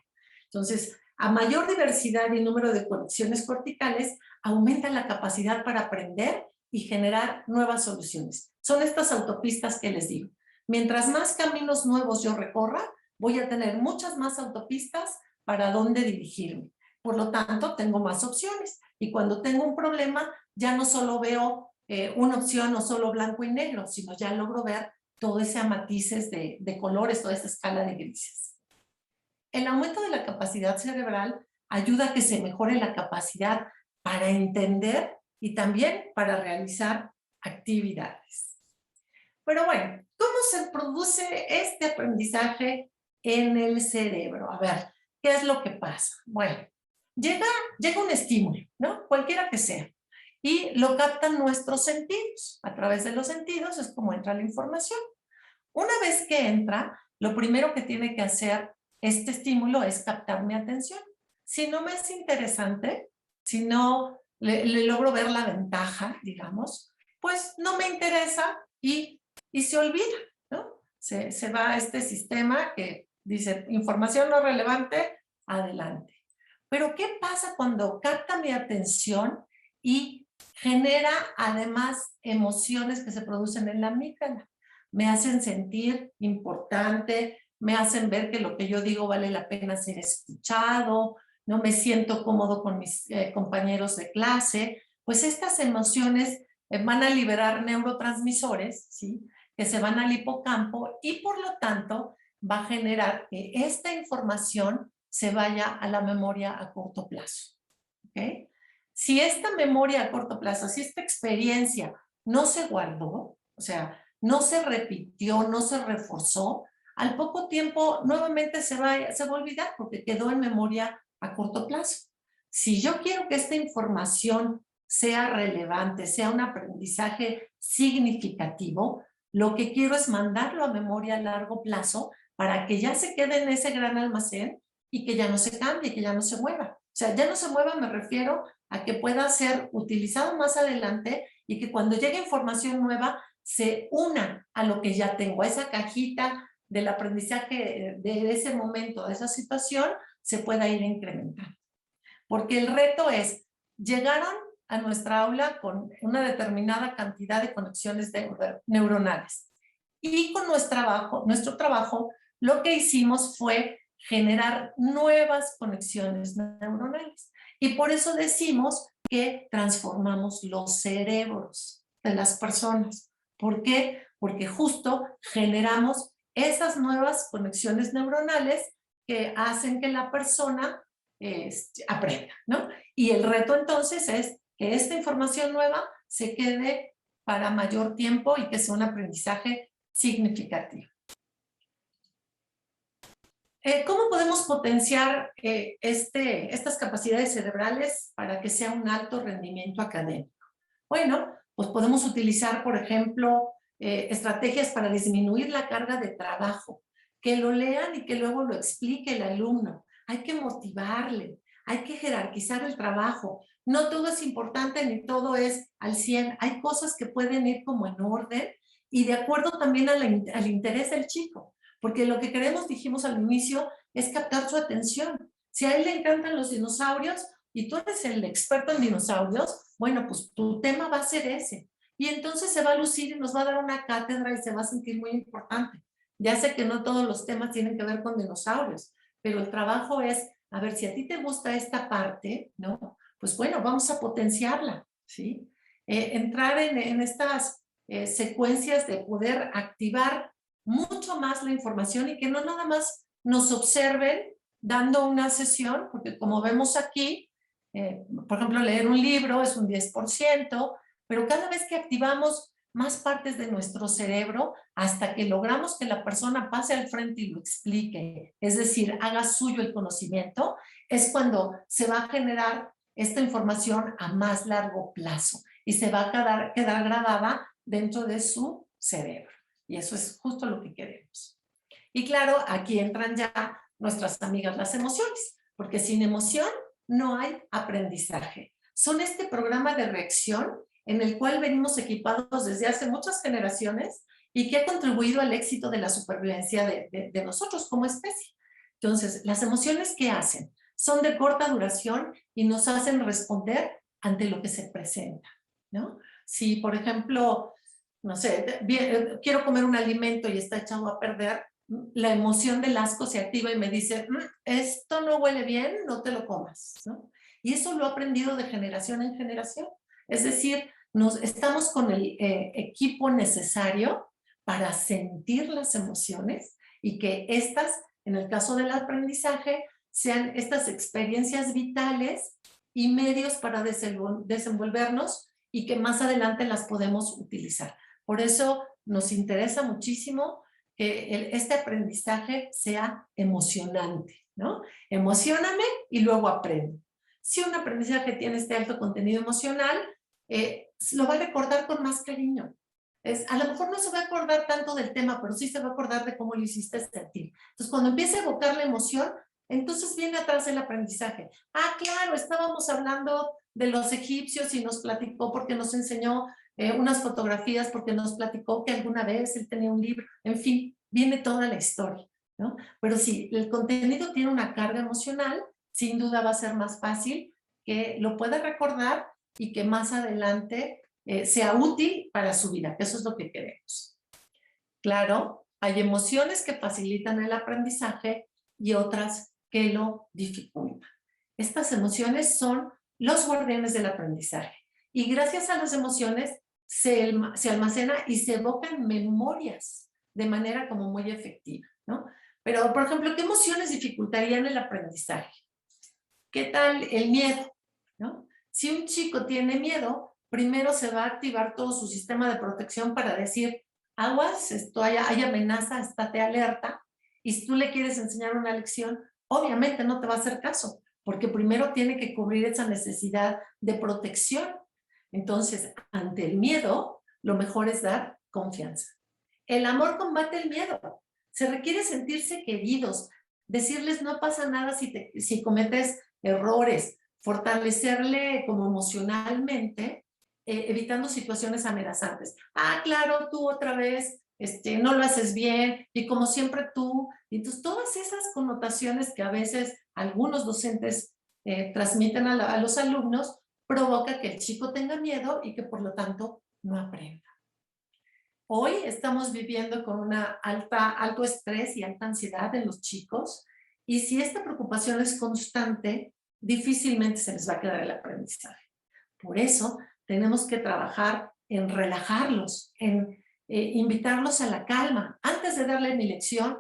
Entonces, a mayor diversidad y número de conexiones corticales, aumenta la capacidad para aprender y generar nuevas soluciones. Son estas autopistas que les digo. Mientras más caminos nuevos yo recorra, voy a tener muchas más autopistas para dónde dirigirme. Por lo tanto, tengo más opciones. Y cuando tengo un problema, ya no solo veo una opción, no solo blanco y negro, sino ya logro ver todo ese matices de colores, toda esa escala de grises. El aumento de la capacidad cerebral ayuda a que se mejore la capacidad para entender y también para realizar actividades. Pero bueno, ¿cómo se produce este aprendizaje en el cerebro? A ver, ¿qué es lo que pasa? Bueno, llega un estímulo, ¿no? Cualquiera que sea, y lo captan nuestros sentidos. A través de los sentidos es como entra la información. Una vez que entra, lo primero que tiene que hacer este estímulo es captar mi atención. Si no me es interesante, si no le logro ver la ventaja, digamos, pues no me interesa y se olvida, ¿no? Se va a este sistema que dice información no relevante, adelante. Pero ¿qué pasa cuando capta mi atención y genera además emociones que se producen en la amígdala? Me hacen sentir importante, me hacen ver que lo que yo digo vale la pena ser escuchado, no me siento cómodo con mis compañeros de clase. Pues estas emociones van a liberar neurotransmisores, ¿sí?, que se van al hipocampo y por lo tanto va a generar que esta información se vaya a la memoria a corto plazo. ¿Okay? Si esta memoria a corto plazo, si esta experiencia no se guardó, o sea, no se repitió, no se reforzó, al poco tiempo nuevamente se va a olvidar porque quedó en memoria a corto plazo. Si yo quiero que esta información sea relevante, sea un aprendizaje significativo, lo que quiero es mandarlo a memoria a largo plazo para que ya se quede en ese gran almacén y que ya no se cambie, que ya no se mueva. O sea, ya no se mueva me refiero a que pueda ser utilizado más adelante y que cuando llegue información nueva se una a lo que ya tengo, a esa cajita del aprendizaje de ese momento, de esa situación, se pueda ir incrementando. Porque el reto es, llegaron a nuestra aula con una determinada cantidad de conexiones neuronales. Y con nuestro trabajo, lo que hicimos fue generar nuevas conexiones neuronales. Y por eso decimos que transformamos los cerebros de las personas. ¿Por qué? Porque justo generamos esas nuevas conexiones neuronales que hacen que la persona aprenda, ¿no? Y el reto entonces es que esta información nueva se quede para mayor tiempo y que sea un aprendizaje significativo. ¿Cómo podemos potenciar estas capacidades cerebrales para que sea un alto rendimiento académico? Bueno, pues podemos utilizar, por ejemplo, estrategias para disminuir la carga de trabajo, que lo lean y que luego lo explique el alumno. Hay que motivarle, hay que jerarquizar el trabajo. No todo es importante ni todo es al 100. Hay cosas que pueden ir como en orden y de acuerdo también al interés del chico. Porque lo que queremos, dijimos al inicio, es captar su atención. Si a él le encantan los dinosaurios y tú eres el experto en dinosaurios, bueno, pues tu tema va a ser ese. Y entonces se va a lucir y nos va a dar una cátedra y se va a sentir muy importante. Ya sé que no todos los temas tienen que ver con dinosaurios, pero el trabajo es, a ver, si a ti te gusta esta parte, ¿no? Pues bueno, vamos a potenciarla, ¿sí? Entrar en estas secuencias de poder activar mucho más la información y que no nada más nos observen dando una sesión, porque como vemos aquí, por ejemplo, leer un libro es un 10%, pero cada vez que activamos más partes de nuestro cerebro, hasta que logramos que la persona pase al frente y lo explique, es decir, haga suyo el conocimiento, es cuando se va a generar esta información a más largo plazo y se va a quedar grabada dentro de su cerebro. Y eso es justo lo que queremos. Y claro, aquí entran ya nuestras amigas las emociones, porque sin emoción no hay aprendizaje. Son este programa de reacción en el cual venimos equipados desde hace muchas generaciones y que ha contribuido al éxito de la supervivencia de nosotros como especie. Entonces, las emociones, ¿qué hacen? Son de corta duración y nos hacen responder ante lo que se presenta, ¿no? Si, por ejemplo, no sé, quiero comer un alimento y está echado a perder, la emoción del asco se activa y me dice, esto no huele bien, no te lo comas, ¿no? Y eso lo he aprendido de generación en generación. Es decir, estamos con el equipo necesario para sentir las emociones y que estas, en el caso del aprendizaje, sean estas experiencias vitales y medios para desenvolvernos y que más adelante las podemos utilizar. Por eso nos interesa muchísimo que este aprendizaje sea emocionante, ¿no? Emocióname y luego aprendo. Si un aprendizaje tiene este alto contenido emocional, lo va a recordar con más cariño. A lo mejor no se va a acordar tanto del tema, pero sí se va a acordar de cómo lo hiciste sentir. Entonces, cuando empiece a evocar la emoción, entonces viene atrás el aprendizaje. Ah, claro, estábamos hablando de los egipcios y nos platicó porque nos enseñó unas fotografías, porque nos platicó que alguna vez él tenía un libro. En fin, viene toda la historia, ¿no? Pero si el contenido tiene una carga emocional, sin duda va a ser más fácil que lo pueda recordar y que más adelante sea útil para su vida, que eso es lo que queremos. Claro, hay emociones que facilitan el aprendizaje y otras que lo dificultan. Estas emociones son los guardianes del aprendizaje y gracias a las emociones se almacena y se evocan memorias de manera como muy efectiva, ¿no? Pero, por ejemplo, ¿qué emociones dificultarían el aprendizaje? ¿Qué tal el miedo? ¿No? Si un chico tiene miedo, primero se va a activar todo su sistema de protección para decir, aguas, hay amenaza, estate alerta, y si tú le quieres enseñar una lección, obviamente no te va a hacer caso, porque primero tiene que cubrir esa necesidad de protección. Entonces, ante el miedo, lo mejor es dar confianza. El amor combate el miedo. Se requiere sentirse queridos, decirles no pasa nada si cometes errores, fortalecerle como emocionalmente, evitando situaciones amenazantes. Ah, claro, tú otra vez no lo haces bien y como siempre tú. Y entonces todas esas connotaciones que a veces algunos docentes transmiten a los alumnos provoca que el chico tenga miedo y que por lo tanto no aprenda. Hoy estamos viviendo con alto estrés y alta ansiedad en los chicos y si esta preocupación es constante, difícilmente se les va a quedar el aprendizaje. Por eso tenemos que trabajar en relajarlos, en invitarlos a la calma. Antes de darle mi lección,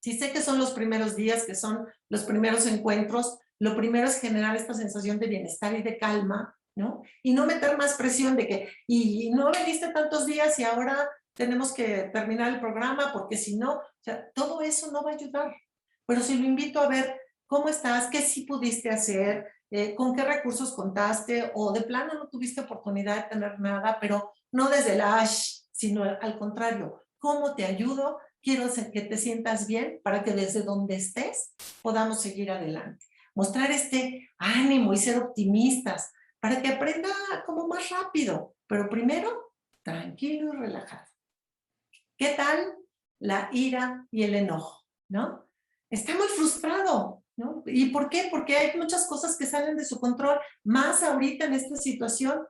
si sé que son los primeros días, que son los primeros encuentros, lo primero es generar esta sensación de bienestar y de calma, ¿no? Y no meter más presión de que, y no veniste tantos días y ahora tenemos que terminar el programa porque si no, o sea, todo eso no va a ayudar. Pero si lo invito a ver cómo estás, qué sí pudiste hacer, con qué recursos contaste o de plano no tuviste oportunidad de tener nada, pero no desde el sino al contrario, ¿cómo te ayudo? Quiero que te sientas bien para que desde donde estés podamos seguir adelante. Mostrar este ánimo y ser optimistas para que aprenda como más rápido, pero primero tranquilo y relajado. ¿Qué tal la ira y el enojo? ¿No? Está muy frustrado, ¿no? ¿Y por qué? Porque hay muchas cosas que salen de su control, más ahorita en esta situación.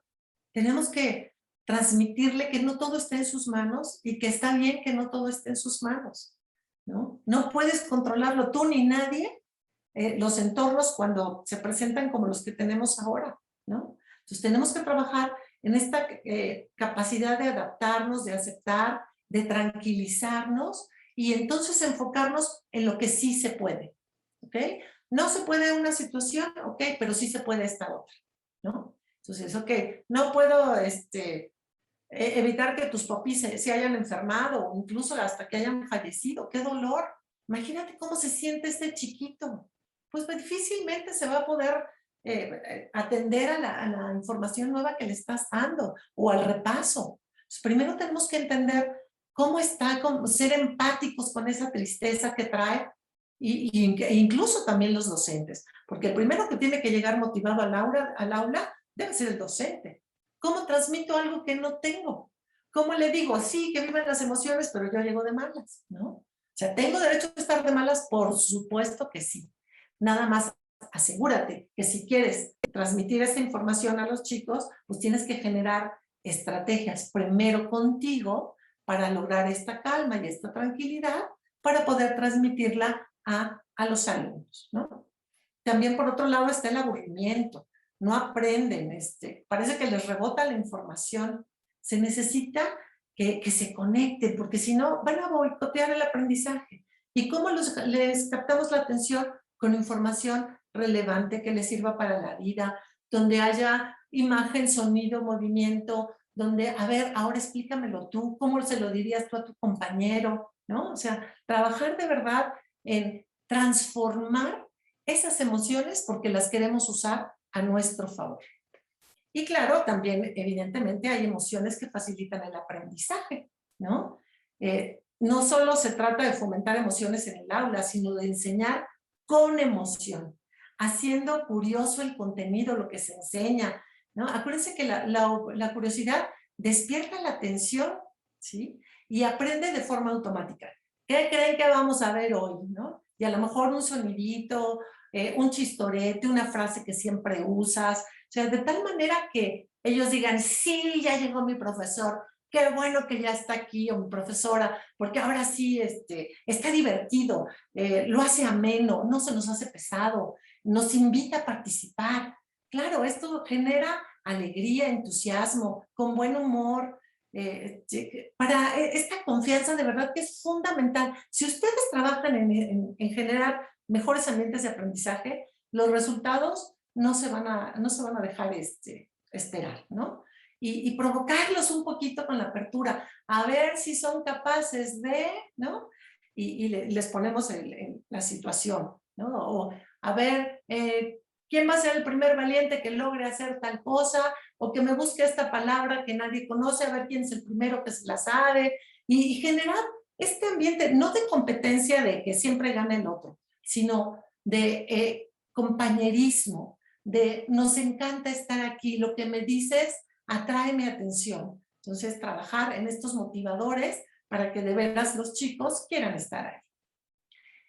Tenemos que transmitirle que no todo está en sus manos y que está bien que no todo esté en sus manos, ¿no? No puedes controlarlo tú ni nadie, los entornos cuando se presentan como los que tenemos ahora, ¿no? Entonces tenemos que trabajar en esta capacidad de adaptarnos, de aceptar, de tranquilizarnos y entonces enfocarnos en lo que sí se puede, ¿ok? No se puede una situación, ok, pero sí se puede esta otra, ¿no? Entonces, ok, no puedo evitar que tus papis se hayan enfermado o incluso hasta que hayan fallecido. ¡Qué dolor! Imagínate cómo se siente este chiquito. Pues difícilmente se va a poder atender a la información nueva que le estás dando o al repaso. Pues primero tenemos que entender cómo está, ser empáticos con esa tristeza que trae e incluso también los docentes, porque el primero que tiene que llegar motivado al aula debe ser el docente. ¿Cómo transmito algo que no tengo? ¿Cómo le digo? Sí, que vivan las emociones, pero yo llego de malas, ¿no? O sea, ¿tengo derecho a estar de malas? Por supuesto que sí. Nada más asegúrate que si quieres transmitir esta información a los chicos, pues tienes que generar estrategias primero contigo para lograr esta calma y esta tranquilidad para poder transmitirla a los alumnos, ¿no? También por otro lado está el aburrimiento. No aprenden, parece que les rebota la información. Se necesita que se conecten, porque si no van a boicotear el aprendizaje. ¿Y cómo les captamos la atención? Con información relevante que les sirva para la vida, donde haya imagen, sonido, movimiento, donde, a ver, ahora explícamelo tú, ¿cómo se lo dirías tú a tu compañero? ¿No? O sea, trabajar de verdad en transformar esas emociones porque las queremos usar a nuestro favor. Y claro, también evidentemente hay emociones que facilitan el aprendizaje, ¿no? No solo se trata de fomentar emociones en el aula, sino de enseñar con emoción, haciendo curioso el contenido, lo que se enseña, ¿no? Acuérdense que la curiosidad despierta la atención, ¿sí? Y aprende de forma automática. ¿Qué creen que vamos a ver hoy, no? Y a lo mejor un sonidito, un chistorete, una frase que siempre usas, o sea, de tal manera que ellos digan, sí, ya llegó mi profesor, qué bueno que ya está aquí, o mi profesora, porque ahora sí está divertido, lo hace ameno, no se nos hace pesado, nos invita a participar. Claro, esto genera alegría, entusiasmo, con buen humor, para esta confianza de verdad que es fundamental. Si ustedes trabajan en generar mejores ambientes de aprendizaje, los resultados no se van a dejar esperar, ¿no? Y provocarlos un poquito con la apertura, a ver si son capaces de, ¿no? Y les ponemos en la situación, ¿no? O a ver, ¿quién va a ser el primer valiente que logre hacer tal cosa? O que me busque esta palabra que nadie conoce, a ver quién es el primero que se la sabe. Y generar este ambiente, no de competencia de que siempre gane el otro, sino de compañerismo, de nos encanta estar aquí, lo que me dices atrae mi atención. Entonces, trabajar en estos motivadores para que de veras los chicos quieran estar ahí.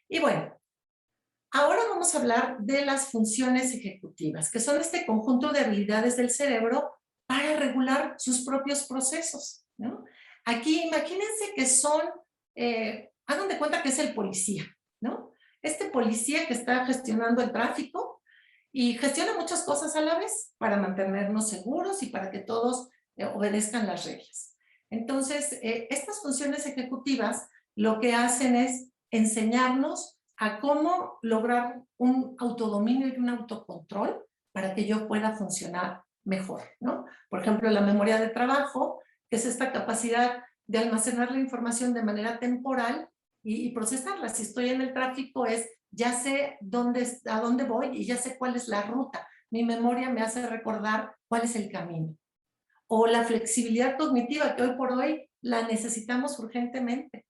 Y bueno, ahora vamos a hablar de las funciones ejecutivas, que son este conjunto de habilidades del cerebro para regular sus propios procesos, ¿no? Aquí imagínense que son, hagan de cuenta que es el policía, ¿no? Este policía que está gestionando el tráfico y gestiona muchas cosas a la vez para mantenernos seguros y para que todos obedezcan las reglas. Entonces, estas funciones ejecutivas lo que hacen es enseñarnos a cómo lograr un autodominio y un autocontrol para que yo pueda funcionar mejor, ¿no? Por ejemplo, la memoria de trabajo, que es esta capacidad de almacenar la información de manera temporal y procesarla. Si estoy en el tráfico ya sé a dónde voy y ya sé cuál es la ruta. Mi memoria me hace recordar cuál es el camino. O la flexibilidad cognitiva, que hoy por hoy la necesitamos urgentemente,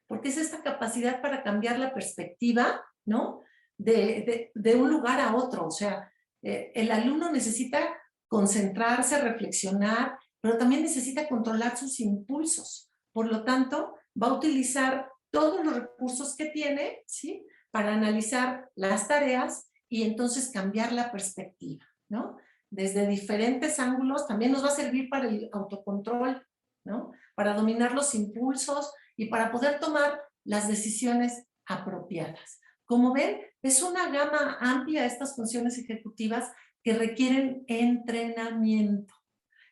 porque es esta capacidad para cambiar la perspectiva, ¿no? De un lugar a otro. O sea, el alumno necesita concentrarse, reflexionar, pero también necesita controlar sus impulsos. Por lo tanto, va a utilizar todos los recursos que tiene, ¿sí? Para analizar las tareas y entonces cambiar la perspectiva, ¿no? Desde diferentes ángulos, también nos va a servir para el autocontrol, ¿no? Para dominar los impulsos y para poder tomar las decisiones apropiadas. Como ven, es una gama amplia estas funciones ejecutivas que requieren entrenamiento.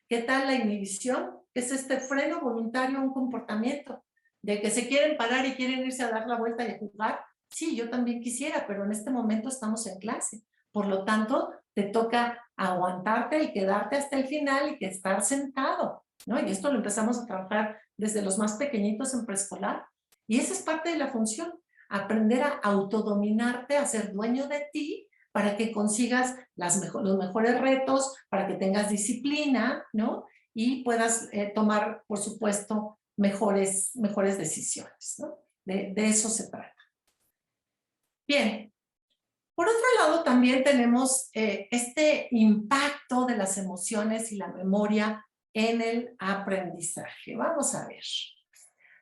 ¿Qué tal la inhibición? Es este freno voluntario a un comportamiento, de que se quieren parar y quieren irse a dar la vuelta y a jugar. Sí, yo también quisiera, pero en este momento estamos en clase. Por lo tanto, te toca aguantarte y quedarte hasta el final y que estar sentado, ¿no? Y esto lo empezamos a trabajar desde los más pequeñitos en preescolar. Y esa es parte de la función, aprender a autodominarte, a ser dueño de ti para que consigas los mejores retos, para que tengas disciplina, ¿no? Y puedas tomar, por supuesto, mejores decisiones, ¿no? De eso se trata. Bien. Por otro lado, también tenemos este impacto de las emociones y la memoria en el aprendizaje. Vamos a ver.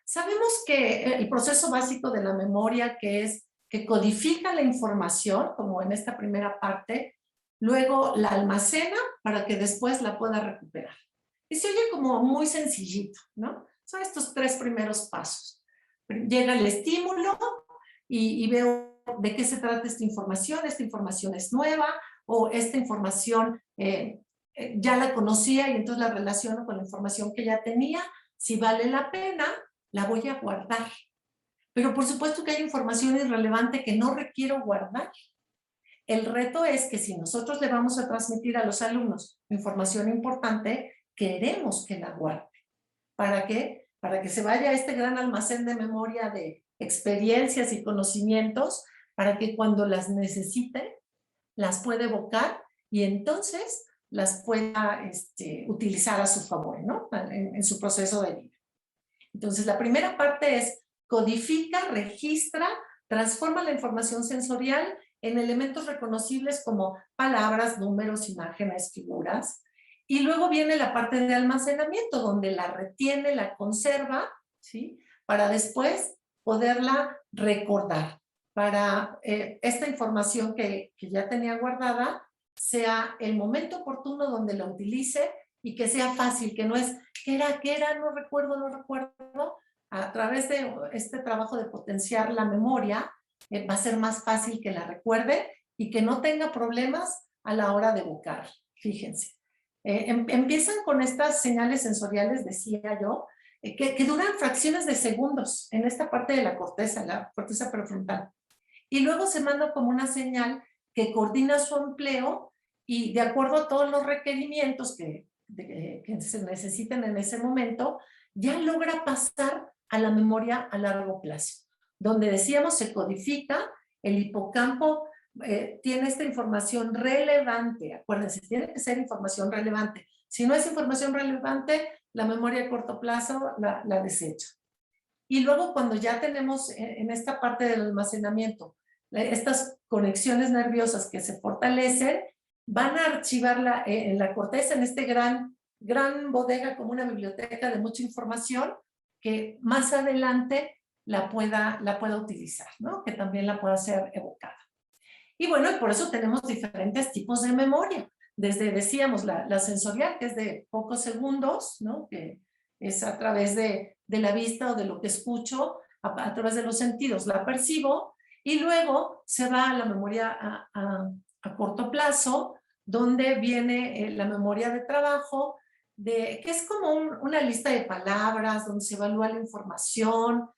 Sabemos que el proceso básico de la memoria, que es que codifica la información, como en esta primera parte, luego la almacena para que después la pueda recuperar. Y se oye como muy sencillito, ¿no? Son estos 3 primeros pasos. Llega el estímulo y veo de qué se trata esta información es nueva, o esta información ya la conocía y entonces la relaciono con la información que ya tenía. Si vale la pena, la voy a guardar. Pero por supuesto que hay información irrelevante que no requiero guardar. El reto es que si nosotros le vamos a transmitir a los alumnos información importante, queremos que la guarde. ¿Para qué? Para que se vaya a este gran almacén de memoria de experiencias y conocimientos, para que cuando las necesite, las pueda evocar y entonces las pueda utilizar a su favor, ¿no? En su proceso de vida. Entonces, la primera parte es codifica, registra, transforma la información sensorial en elementos reconocibles como palabras, números, imágenes, figuras. Y luego viene la parte de almacenamiento, donde la retiene, la conserva, ¿sí? Para después poderla recordar. Para esta información que ya tenía guardada, sea el momento oportuno donde la utilice y que sea fácil, que no es, ¿qué era? No recuerdo. A través de este trabajo de potenciar la memoria, va a ser más fácil que la recuerde y que no tenga problemas a la hora de evocar. Fíjense. Empiezan con estas señales sensoriales, decía yo, que duran fracciones de segundos en esta parte de la corteza prefrontal. Y luego se manda como una señal que coordina su empleo y de acuerdo a todos los requerimientos que se necesiten en ese momento, ya logra pasar a la memoria a largo plazo. Donde decíamos se codifica, el hipocampo tiene esta información relevante. Acuérdense, tiene que ser información relevante. Si no es información relevante, la memoria a corto plazo la desecha. Y luego cuando ya tenemos en esta parte del almacenamiento estas conexiones nerviosas que se fortalecen, van a archivarla en la corteza, en este gran bodega como una biblioteca de mucha información que más adelante la pueda utilizar, ¿no? Que también la pueda ser evocada. Y bueno, por eso tenemos diferentes tipos de memoria. Desde, decíamos, la sensorial, que es de pocos segundos, ¿no? Que es a través de la vista o de lo que escucho, a través de los sentidos, la percibo, y luego se va a la memoria a corto plazo, donde viene la memoria de trabajo, que es como una lista de palabras, donde se evalúa la información,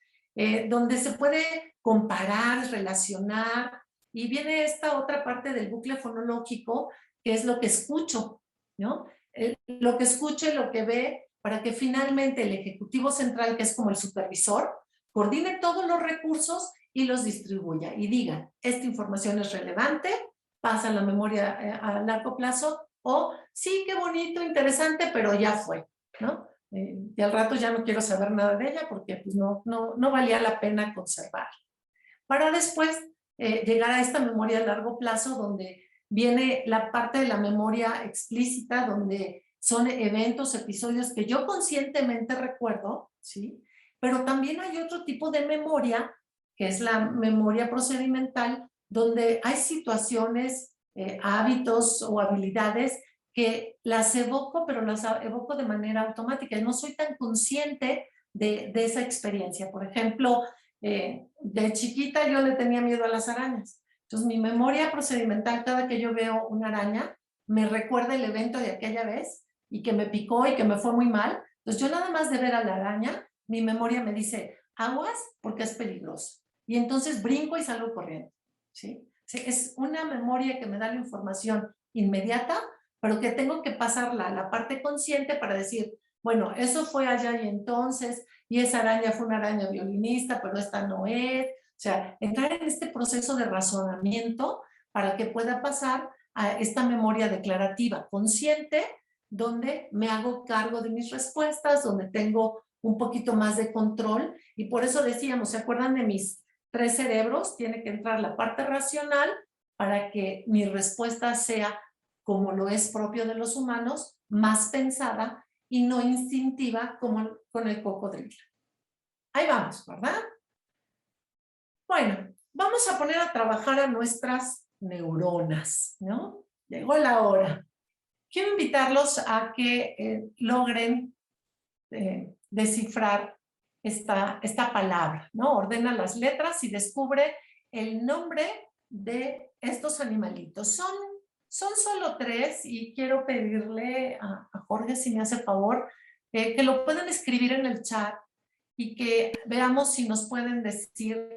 donde se puede comparar, relacionar, y viene esta otra parte del bucle fonológico, que es lo que escucho, ¿no? Lo que escucho y lo que ve, para que finalmente el ejecutivo central, que es como el supervisor, coordine todos los recursos y los distribuya y diga, esta información es relevante, pasa a la memoria a largo plazo, o sí, qué bonito, interesante, pero ya fue, ¿no? Y al rato ya no quiero saber nada de ella porque pues, no valía la pena conservar. Para después llegar a esta memoria a largo plazo donde viene la parte de la memoria explícita, donde son eventos, episodios que yo conscientemente recuerdo, ¿sí? Pero también hay otro tipo de memoria, que es la memoria procedimental, donde hay situaciones, hábitos o habilidades que las evoco, pero las evoco de manera automática. Y no soy tan consciente de esa experiencia. Por ejemplo, de chiquita yo le tenía miedo a las arañas. Entonces mi memoria procedimental, cada que yo veo una araña, me recuerda el evento de aquella vez y que me picó y que me fue muy mal. Entonces yo nada más de ver a la araña, mi memoria me dice, aguas porque es peligroso. Y entonces brinco y salgo corriendo, ¿sí? Es una memoria que me da la información inmediata, pero que tengo que pasarla a la parte consciente para decir, bueno, eso fue allá y entonces, y esa araña fue una araña violinista, pero esta no es. O sea, entrar en este proceso de razonamiento para que pueda pasar a esta memoria declarativa consciente, donde me hago cargo de mis respuestas, donde tengo un poquito más de control. Y por eso decíamos, ¿se acuerdan de mis 3 cerebros? Tiene que entrar la parte racional para que mi respuesta sea, como lo es propio de los humanos, más pensada y no instintiva como con el cocodrilo. Ahí vamos, ¿verdad? Bueno, vamos a poner a trabajar a nuestras neuronas, ¿no? Llegó la hora. Quiero invitarlos a que logren descifrar esta palabra, ¿no? Ordena las letras y descubre el nombre de estos animalitos. Son solo 3 y quiero pedirle a Jorge, si me hace favor, que lo puedan escribir en el chat y que veamos si nos pueden decir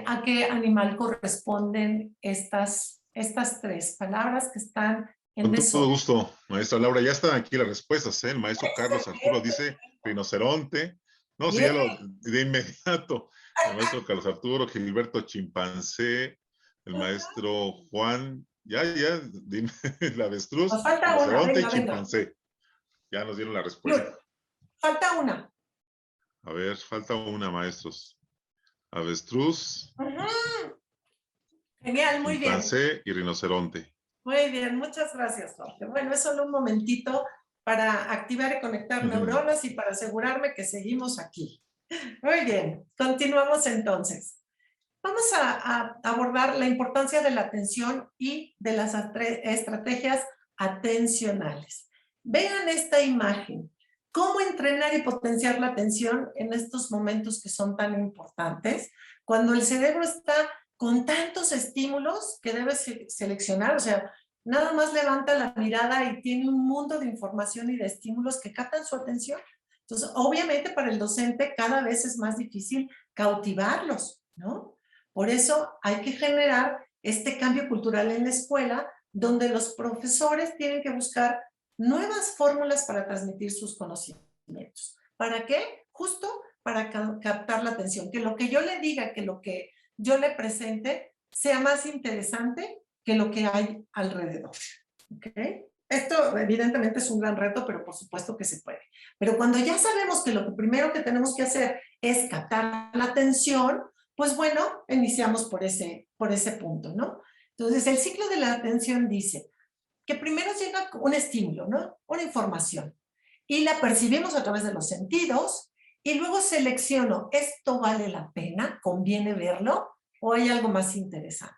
a qué animal corresponden estas 3 palabras que están en Con todo desorden. gusto, maestra Laura. Ya están aquí las respuestas, ¿eh? El maestro Carlos Arturo dice rinoceronte. No, sí, ya de inmediato. El maestro Carlos Arturo, Gilberto chimpancé, el maestro Juan, dime, el avestruz, Nos falta una, rinoceronte y venga. chimpancé. Ya nos dieron la respuesta. Falta una. A ver, falta una, maestros. Avestruz, Genial, muy bien. chimpancé y rinoceronte. Muy bien, muchas gracias, Jorge. Bueno, es solo un momentito para activar y conectar neuronas y para asegurarme que seguimos aquí. Muy bien, continuamos entonces. Vamos a abordar la importancia de la atención y de las estrategias atencionales. Vean esta imagen. ¿Cómo entrenar y potenciar la atención en estos momentos que son tan importantes? Cuando el cerebro está con tantos estímulos que debes seleccionar, o sea, nada más levanta la mirada y tiene un mundo de información y de estímulos que captan su atención. Entonces, obviamente para el docente cada vez es más difícil cautivarlos, ¿no? Por eso hay que generar este cambio cultural en la escuela, donde los profesores tienen que buscar nuevas fórmulas para transmitir sus conocimientos. ¿Para qué? Justo para captar la atención, que lo que yo le diga, que lo que yo le presente sea más interesante que lo que hay alrededor. ¿Okay? Esto evidentemente es un gran reto, pero por supuesto que se puede. Pero cuando ya sabemos que lo primero que tenemos que hacer es captar la atención, pues bueno, iniciamos por ese punto, ¿no? Entonces, el ciclo de la atención dice que primero llega un estímulo, ¿no? Una información. Y la percibimos a través de los sentidos y luego selecciono, ¿esto vale la pena? ¿Conviene verlo? ¿O hay algo más interesante?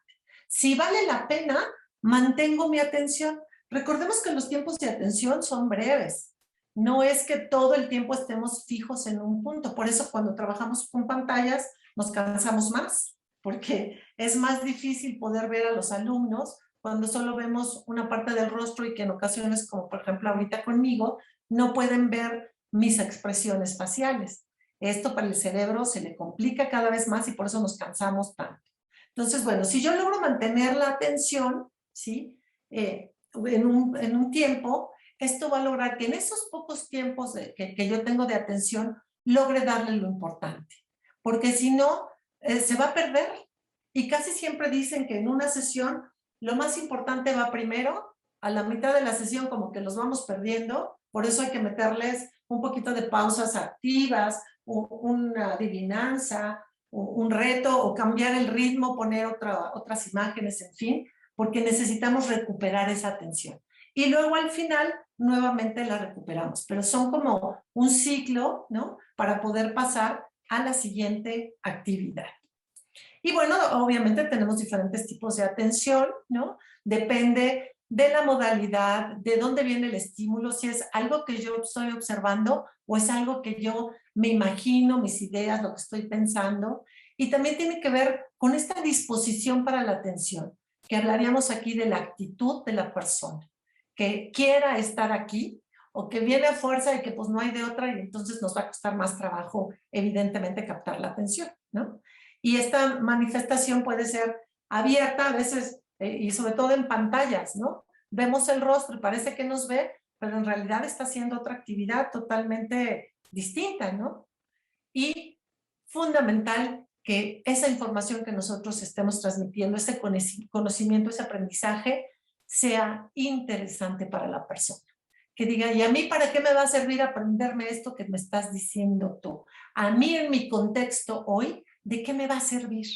Si vale la pena, mantengo mi atención. Recordemos que los tiempos de atención son breves. No es que todo el tiempo estemos fijos en un punto. Por eso cuando trabajamos con pantallas nos cansamos más, porque es más difícil poder ver a los alumnos cuando solo vemos una parte del rostro y que en ocasiones, como por ejemplo ahorita conmigo, no pueden ver mis expresiones faciales. Esto para el cerebro se le complica cada vez más y por eso nos cansamos tanto. Entonces, bueno, si yo logro mantener la atención, ¿sí? En un tiempo, esto va a lograr que en esos pocos tiempos que yo tengo de atención, logre darle lo importante. Porque si no, se va a perder. Y casi siempre dicen que en una sesión, lo más importante va primero, a la mitad de la sesión como que los vamos perdiendo, por eso hay que meterles un poquito de pausas activas, una adivinanza, un reto, o cambiar el ritmo, poner otras imágenes, en fin, porque necesitamos recuperar esa atención. Y luego al final, nuevamente la recuperamos, pero son como un ciclo, ¿no? Para poder pasar a la siguiente actividad. Y bueno, obviamente tenemos diferentes tipos de atención, ¿no? Depende de la modalidad, de dónde viene el estímulo, si es algo que yo estoy observando o es algo que yo me imagino, mis ideas, lo que estoy pensando. Y también tiene que ver con esta disposición para la atención, que hablaríamos aquí de la actitud de la persona, que quiera estar aquí o que viene a fuerza y que pues no hay de otra y entonces nos va a costar más trabajo, evidentemente, captar la atención, ¿no? Y esta manifestación puede ser abierta a veces, y sobre todo en pantallas, ¿no? Vemos el rostro y parece que nos ve, pero en realidad está haciendo otra actividad totalmente distinta, ¿no? Y fundamental, que esa información que nosotros estemos transmitiendo, ese conocimiento, ese aprendizaje, sea interesante para la persona. Que diga, ¿y a mí para qué me va a servir aprenderme esto que me estás diciendo tú? A mí en mi contexto hoy, ¿de qué me va a servir?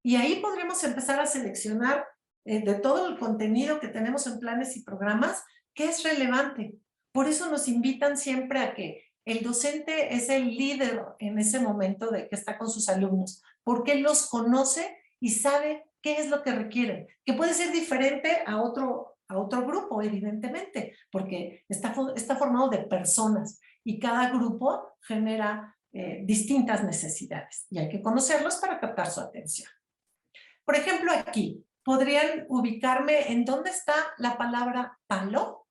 Y ahí podremos empezar a seleccionar de todo el contenido que tenemos en planes y programas, qué es relevante. Por eso nos invitan siempre a que el docente es el líder en ese momento de que está con sus alumnos, porque él los conoce y sabe qué es lo que requieren, que puede ser diferente a otro grupo, evidentemente, porque está formado de personas y cada grupo genera distintas necesidades y hay que conocerlos para captar su atención. Por ejemplo, aquí, ¿podrían ubicarme en dónde está la palabra palo?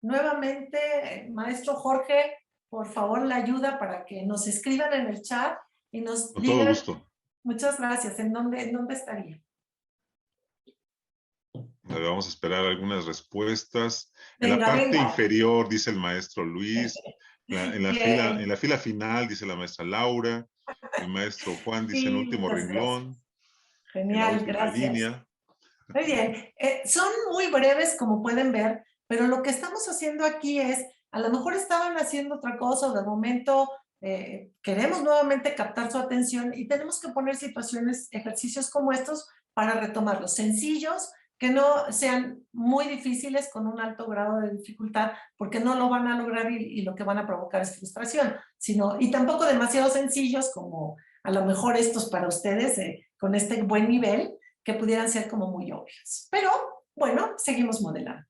Nuevamente, maestro Jorge, por favor, la ayuda para que nos escriban en el chat y nos Con digan. todo gusto. Muchas gracias. ¿En dónde estaría? Vamos a esperar algunas respuestas. Venga, en la parte venga. inferior, dice el maestro Luis. En la fila final, dice la maestra Laura. El maestro Juan dice en Sí, último muchas renglón. gracias. Genial, En la última gracias. línea. Muy bien. Son muy breves, como pueden ver, pero lo que estamos haciendo aquí es, a lo mejor estaban haciendo otra cosa o de momento queremos nuevamente captar su atención y tenemos que poner situaciones, ejercicios como estos para retomarlos, sencillos, que no sean muy difíciles con un alto grado de dificultad, porque no lo van a lograr y lo que van a provocar es frustración, y tampoco demasiado sencillos como a lo mejor estos para ustedes con este buen nivel, que pudieran ser como muy obvios. Pero, bueno, seguimos modelando.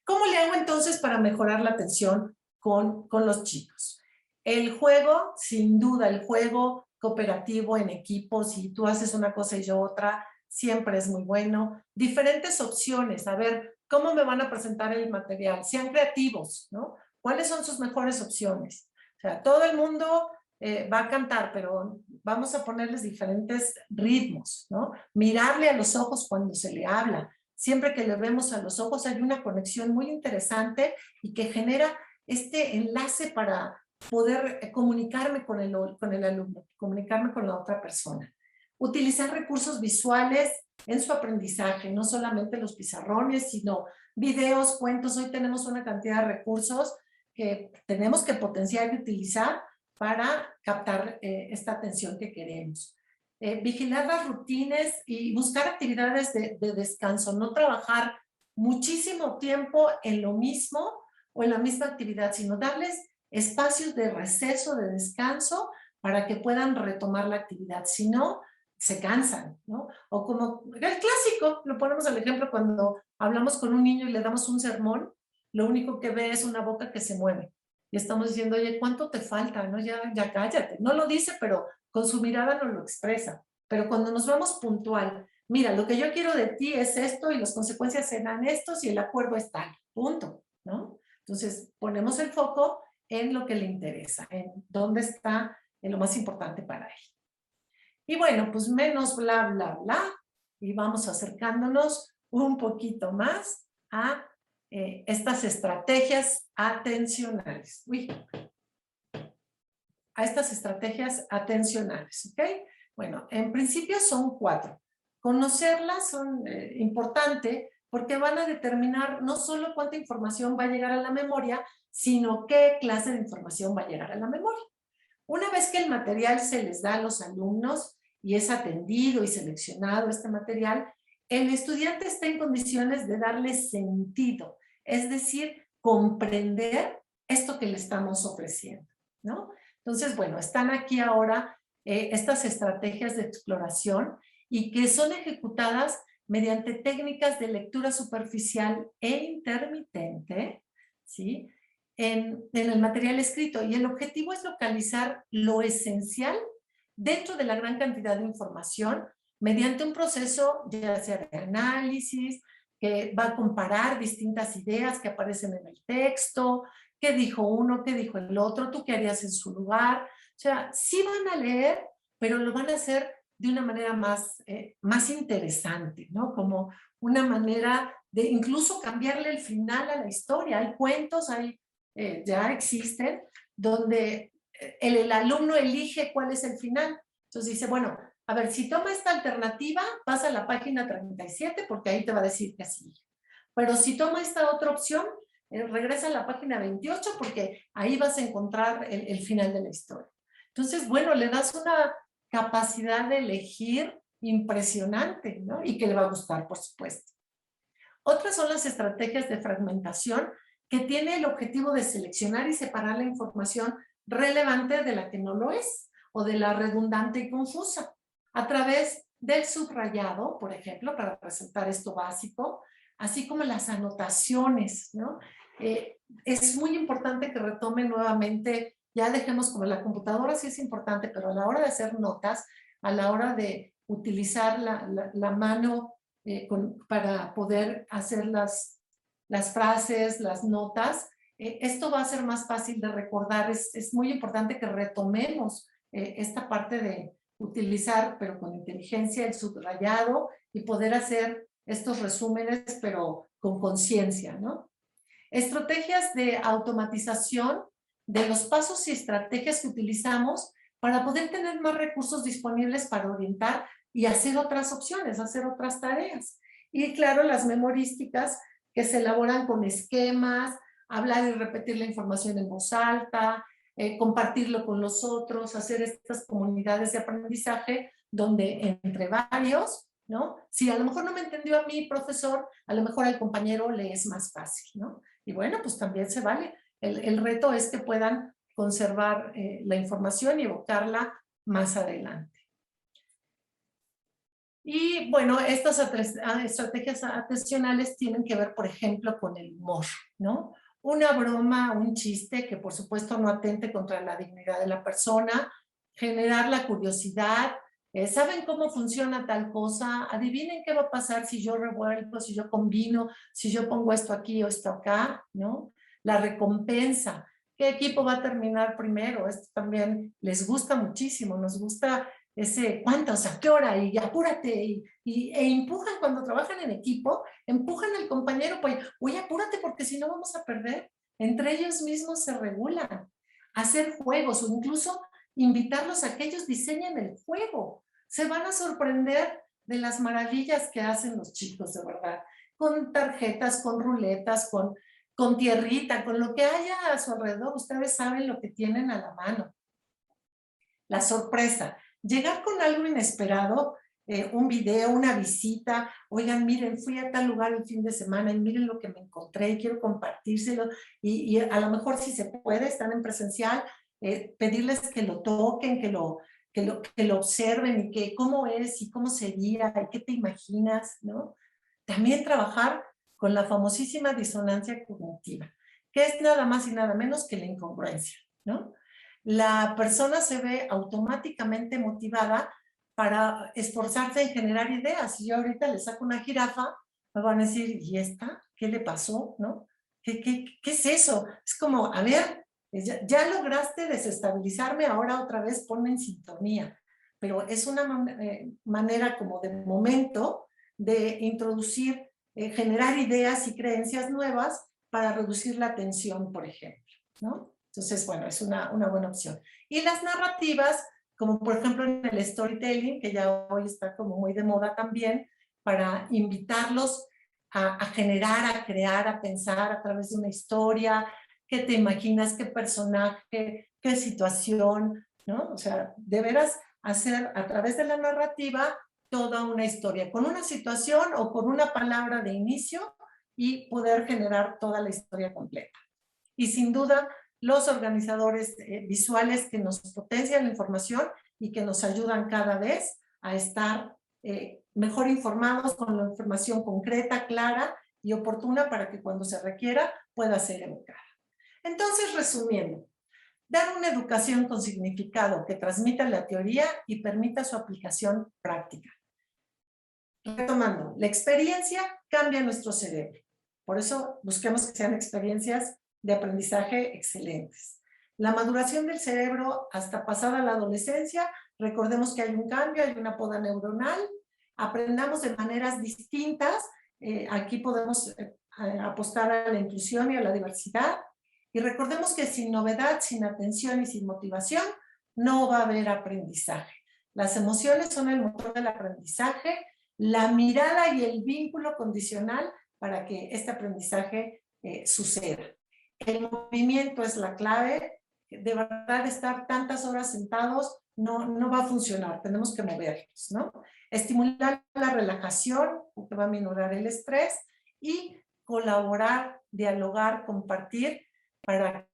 ¿Cómo le hago entonces para mejorar la atención con los chicos? El juego, sin duda, el juego cooperativo en equipo, si tú haces una cosa y yo otra, siempre es muy bueno. Diferentes opciones, a ver, ¿cómo me van a presentar el material? Sean creativos, ¿no? ¿Cuáles son sus mejores opciones? O sea, todo el mundo va a cantar, pero vamos a ponerles diferentes ritmos, ¿no? Mirarle a los ojos cuando se le habla. Siempre que le vemos a los ojos hay una conexión muy interesante y que genera este enlace para poder comunicarme con el alumno, comunicarme con la otra persona. Utilizar recursos visuales en su aprendizaje, no solamente los pizarrones, sino videos, cuentos. Hoy tenemos una cantidad de recursos que tenemos que potenciar y utilizar para captar esta atención que queremos. Vigilar las rutinas y buscar actividades de descanso, no trabajar muchísimo tiempo en lo mismo o en la misma actividad, sino darles espacios de receso, de descanso, para que puedan retomar la actividad. Si no, se cansan, ¿no? O como el clásico, lo ponemos al ejemplo cuando hablamos con un niño y le damos un sermón, lo único que ve es una boca que se mueve. Y estamos diciendo, oye, ¿cuánto te falta? ¿No? Ya cállate. No lo dice, pero con su mirada nos lo expresa. Pero cuando nos vamos puntual, mira, lo que yo quiero de ti es esto y las consecuencias serán estos y el acuerdo es tal, punto, ¿no? Entonces, ponemos el foco en lo que le interesa, en dónde está, en lo más importante para él. Y bueno, pues menos bla, bla, bla, y vamos acercándonos un poquito más a estas estrategias atencionales. A estas estrategias atencionales, ¿ok? Bueno, en principio son 4. Conocerlas son importante porque van a determinar no solo cuánta información va a llegar a la memoria, sino qué clase de información va a llegar a la memoria. Una vez que el material se les da a los alumnos y es atendido y seleccionado este material, el estudiante está en condiciones de darle sentido, es decir, comprender esto que le estamos ofreciendo, ¿no? Entonces, bueno, están aquí ahora estas estrategias de exploración y que son ejecutadas mediante técnicas de lectura superficial e intermitente, ¿sí? En el material escrito. Y el objetivo es localizar lo esencial dentro de la gran cantidad de información mediante un proceso ya sea de análisis, que va a comparar distintas ideas que aparecen en el texto, qué dijo uno, qué dijo el otro, tú qué harías en su lugar. O sea, sí van a leer, pero lo van a hacer de una manera más interesante, ¿no? Como una manera de incluso cambiarle el final a la historia. Hay cuentos, ya existen, donde el alumno elige cuál es el final. Entonces dice, bueno, a ver, si toma esta alternativa, pasa a la página 37 porque ahí te va a decir que sí. Pero si toma esta otra opción, regresa a la página 28 porque ahí vas a encontrar el final de la historia. Entonces, bueno, le das una capacidad de elegir impresionante, ¿no? Y que le va a gustar, por supuesto. Otras son las estrategias de fragmentación, que tiene el objetivo de seleccionar y separar la información relevante de la que no lo es, o de la redundante y confusa, a través del subrayado, por ejemplo, para presentar esto básico, así como las anotaciones, ¿no? Es muy importante que retomen nuevamente, ya dejemos como la computadora sí es importante, pero a la hora de hacer notas, a la hora de utilizar la mano para poder hacer las frases, las notas, esto va a ser más fácil de recordar. Es muy importante que retomemos esta parte de utilizar, pero con inteligencia, el subrayado y poder hacer estos resúmenes, pero con conciencia, ¿no? Estrategias de automatización de los pasos y estrategias que utilizamos para poder tener más recursos disponibles para orientar y hacer otras opciones, hacer otras tareas. Y claro, las memorísticas que se elaboran con esquemas, hablar y repetir la información en voz alta, compartirlo con los otros, hacer estas comunidades de aprendizaje donde entre varios, ¿no? Si a lo mejor no me entendió a mí, profesor, a lo mejor al compañero le es más fácil, ¿no? Y bueno, pues también se vale. El reto es que puedan conservar la información y evocarla más adelante. Y bueno, estas estrategias atencionales tienen que ver, por ejemplo, con el humor, ¿no? Una broma, un chiste que por supuesto no atente contra la dignidad de la persona, generar la curiosidad. ¿Saben cómo funciona tal cosa? Adivinen qué va a pasar si yo revuelvo, si yo combino, si yo pongo esto aquí o esto acá, ¿no? La recompensa. ¿Qué equipo va a terminar primero? Esto también les gusta muchísimo, nos gusta ese cuántos, a qué hora y apúrate e empujan cuando trabajan en equipo, empujan al compañero, pues, oye, apúrate porque si no vamos a perder. Entre ellos mismos se regulan. Hacer juegos o incluso invitarlos a que ellos diseñen el juego. Se van a sorprender de las maravillas que hacen los chicos, de verdad. Con tarjetas, con ruletas, con tierrita, con lo que haya a su alrededor. Ustedes saben lo que tienen a la mano. La sorpresa. Llegar con algo inesperado, un video, una visita. Oigan, miren, fui a tal lugar el fin de semana y miren lo que me encontré y quiero compartírselo. Y a lo mejor si se puede, están en presencial, pedirles que lo toquen, que lo observen y que cómo es y cómo sería y qué te imaginas, ¿no? También trabajar con la famosísima disonancia cognitiva, que es nada más y nada menos que la incongruencia, ¿no? La persona se ve automáticamente motivada para esforzarse en generar ideas. Si yo ahorita le saco una jirafa, me van a decir, ¿y esta? ¿Qué le pasó? ¿No? ¿Qué es eso? Es como, a ver, ya lograste desestabilizarme, ahora otra vez ponme en sintonía. Pero es una manera como de momento de introducir, generar ideas y creencias nuevas para reducir la tensión, por ejemplo, ¿no? Entonces, bueno, es una buena opción. Y las narrativas, como por ejemplo en el storytelling, que ya hoy está como muy de moda también, para invitarlos a generar, a crear, a pensar a través de una historia, qué te imaginas, qué personaje, qué situación, ¿no? O sea, de veras hacer a través de la narrativa toda una historia, con una situación o con una palabra de inicio y poder generar toda la historia completa. Y sin duda, los organizadores visuales que nos potencian la información y que nos ayudan cada vez a estar mejor informados con la información concreta, clara y oportuna para que cuando se requiera pueda ser evocada. Entonces, resumiendo, dar una educación con significado que transmita la teoría y permita su aplicación práctica. Retomando, la experiencia cambia nuestro cerebro. Por eso busquemos que sean experiencias de aprendizaje excelentes. La maduración del cerebro hasta pasada la adolescencia, recordemos que hay un cambio, hay una poda neuronal, aprendamos de maneras distintas, aquí podemos apostar a la inclusión y a la diversidad, y recordemos que sin novedad, sin atención y sin motivación, no va a haber aprendizaje. Las emociones son el motor del aprendizaje, la mirada y el vínculo condicional para que este aprendizaje suceda. El movimiento es la clave. De verdad, estar tantas horas sentados no va a funcionar, tenemos que movernos, ¿no? Estimular la relajación, que va a minorar el estrés, y colaborar, dialogar, compartir para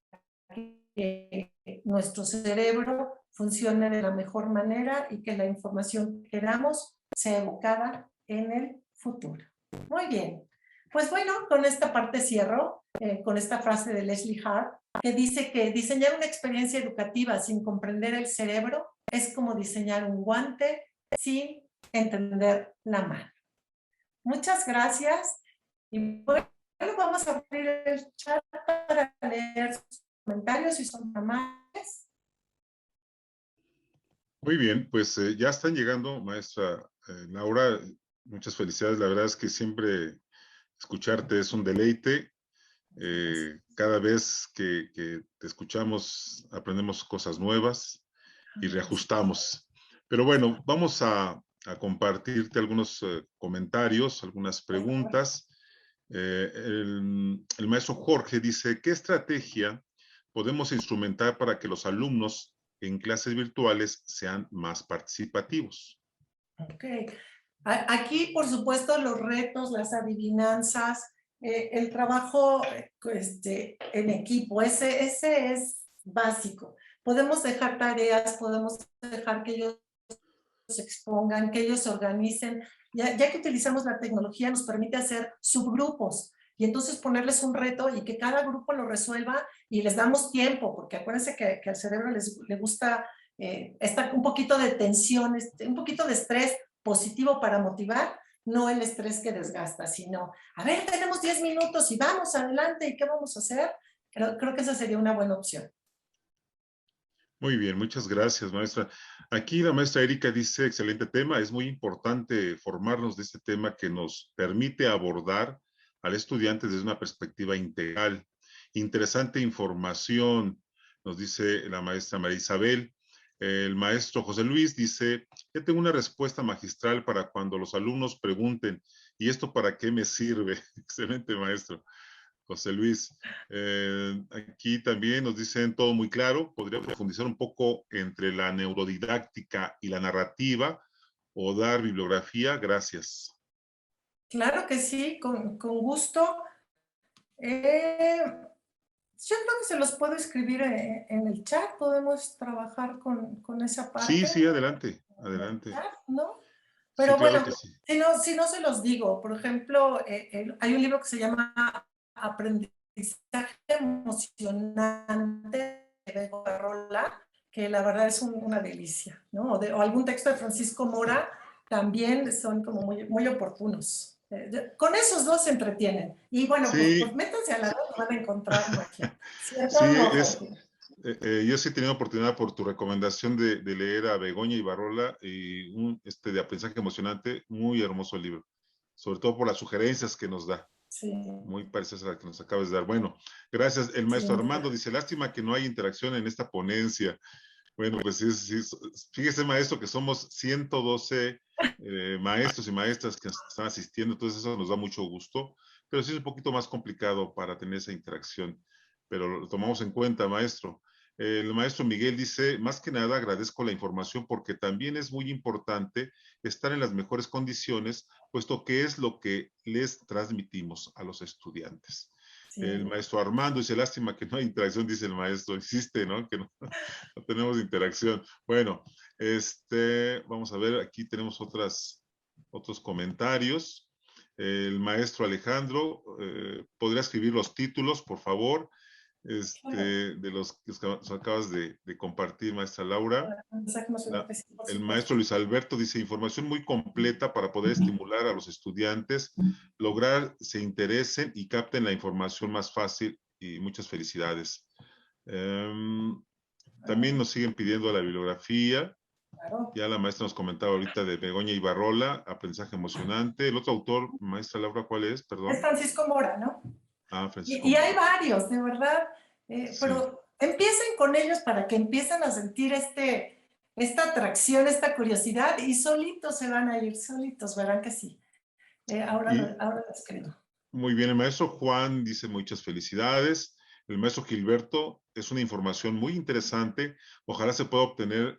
que nuestro cerebro funcione de la mejor manera y que la información que queramos sea evocada en el futuro. Muy bien. Pues bueno, con esta parte cierro, con esta frase de Leslie Hart, que dice que diseñar una experiencia educativa sin comprender el cerebro es como diseñar un guante sin entender la mano. Muchas gracias. Y bueno, vamos a abrir el chat para leer sus comentarios si son amables. Muy bien, pues ya están llegando, maestra Laura. Muchas felicidades. La verdad es que siempre escucharte es un deleite. Cada vez que te escuchamos aprendemos cosas nuevas y reajustamos. Pero bueno, vamos a compartirte algunos comentarios, algunas preguntas. El maestro Jorge dice, ¿qué estrategia podemos instrumentar para que los alumnos en clases virtuales sean más participativos? Ok. Aquí, por supuesto, los retos, las adivinanzas, el trabajo en equipo, ese es básico. Podemos dejar tareas, podemos dejar que ellos se expongan, que ellos se organicen. Ya que utilizamos la tecnología, nos permite hacer subgrupos y entonces ponerles un reto y que cada grupo lo resuelva y les damos tiempo, porque acuérdense que al cerebro le gusta estar un poquito de tensión, un poquito de estrés positivo para motivar, no el estrés que desgasta, sino, a ver, tenemos 10 minutos y vamos adelante, ¿y qué vamos a hacer? Creo que esa sería una buena opción. Muy bien, muchas gracias, maestra. Aquí la maestra Erika dice, excelente tema, es muy importante formarnos de este tema que nos permite abordar al estudiante desde una perspectiva integral. Interesante información, nos dice la maestra María Isabel. El maestro José Luis dice, ya tengo una respuesta magistral para cuando los alumnos pregunten, ¿y esto para qué me sirve? Excelente, maestro. José Luis, aquí también nos dicen todo muy claro, podría profundizar un poco entre la neurodidáctica y la narrativa o dar bibliografía, gracias. Claro que sí, con gusto. Yo creo que se los puedo escribir en el chat, podemos trabajar con esa parte. Sí, adelante, adelante. ¿No? Pero sí, claro bueno, que sí. si no se los digo, por ejemplo, hay un libro que se llama Aprendizaje Emocionante de Bego Barrola, que la verdad es una delicia, ¿no? O algún texto de Francisco Mora, también son como muy oportunos. Con esos dos se entretienen. Y bueno, Sí, pues métanse a la red y van a encontrar magia. ¿Cierto? sí, No, yo sí he tenido oportunidad por tu recomendación de leer a Begoña Ibarrola y de aprendizaje emocionante, muy hermoso el libro, sobre todo por las sugerencias que nos da. sí. Muy parecidas a la que nos acabas de dar. Bueno, gracias. El maestro Sí, Armando dice, lástima que no hay interacción en esta ponencia. Bueno, pues sí, fíjese, maestro, que somos 112 maestros y maestras que están asistiendo, entonces eso nos da mucho gusto, pero sí es un poquito más complicado para tener esa interacción, pero lo tomamos en cuenta, maestro. El maestro Miguel dice, más que nada agradezco la información porque también es muy importante estar en las mejores condiciones, puesto que es lo que les transmitimos a los estudiantes. sí. El maestro Armando dice, lástima que no hay interacción, dice el maestro, insiste, ¿no? Que no tenemos interacción. Bueno, vamos a ver, aquí tenemos otros comentarios. El maestro Alejandro, ¿podría escribir los títulos, por favor? De los que acabas de compartir, maestra Laura. El maestro Luis Alberto dice, información muy completa para poder estimular a los estudiantes, lograr se interesen y capten la información más fácil, y muchas felicidades. También nos siguen pidiendo la bibliografía. Claro. Ya la maestra nos comentaba ahorita de Begoña Ibarrola, Aprendizaje Emocionante. El otro autor, maestra Laura, ¿cuál es? Perdón. Es Francisco Mora, ¿no? Ah, Francisco Y Mora. hay varios, de verdad. Sí. Pero empiecen con ellos para que empiecen a sentir esta atracción, esta curiosidad, y solitos se van a ir, solitos, verán que sí. Ahora los creo. Muy bien, el maestro Juan dice muchas felicidades. El maestro Gilberto, es una información muy interesante. Ojalá se pueda obtener,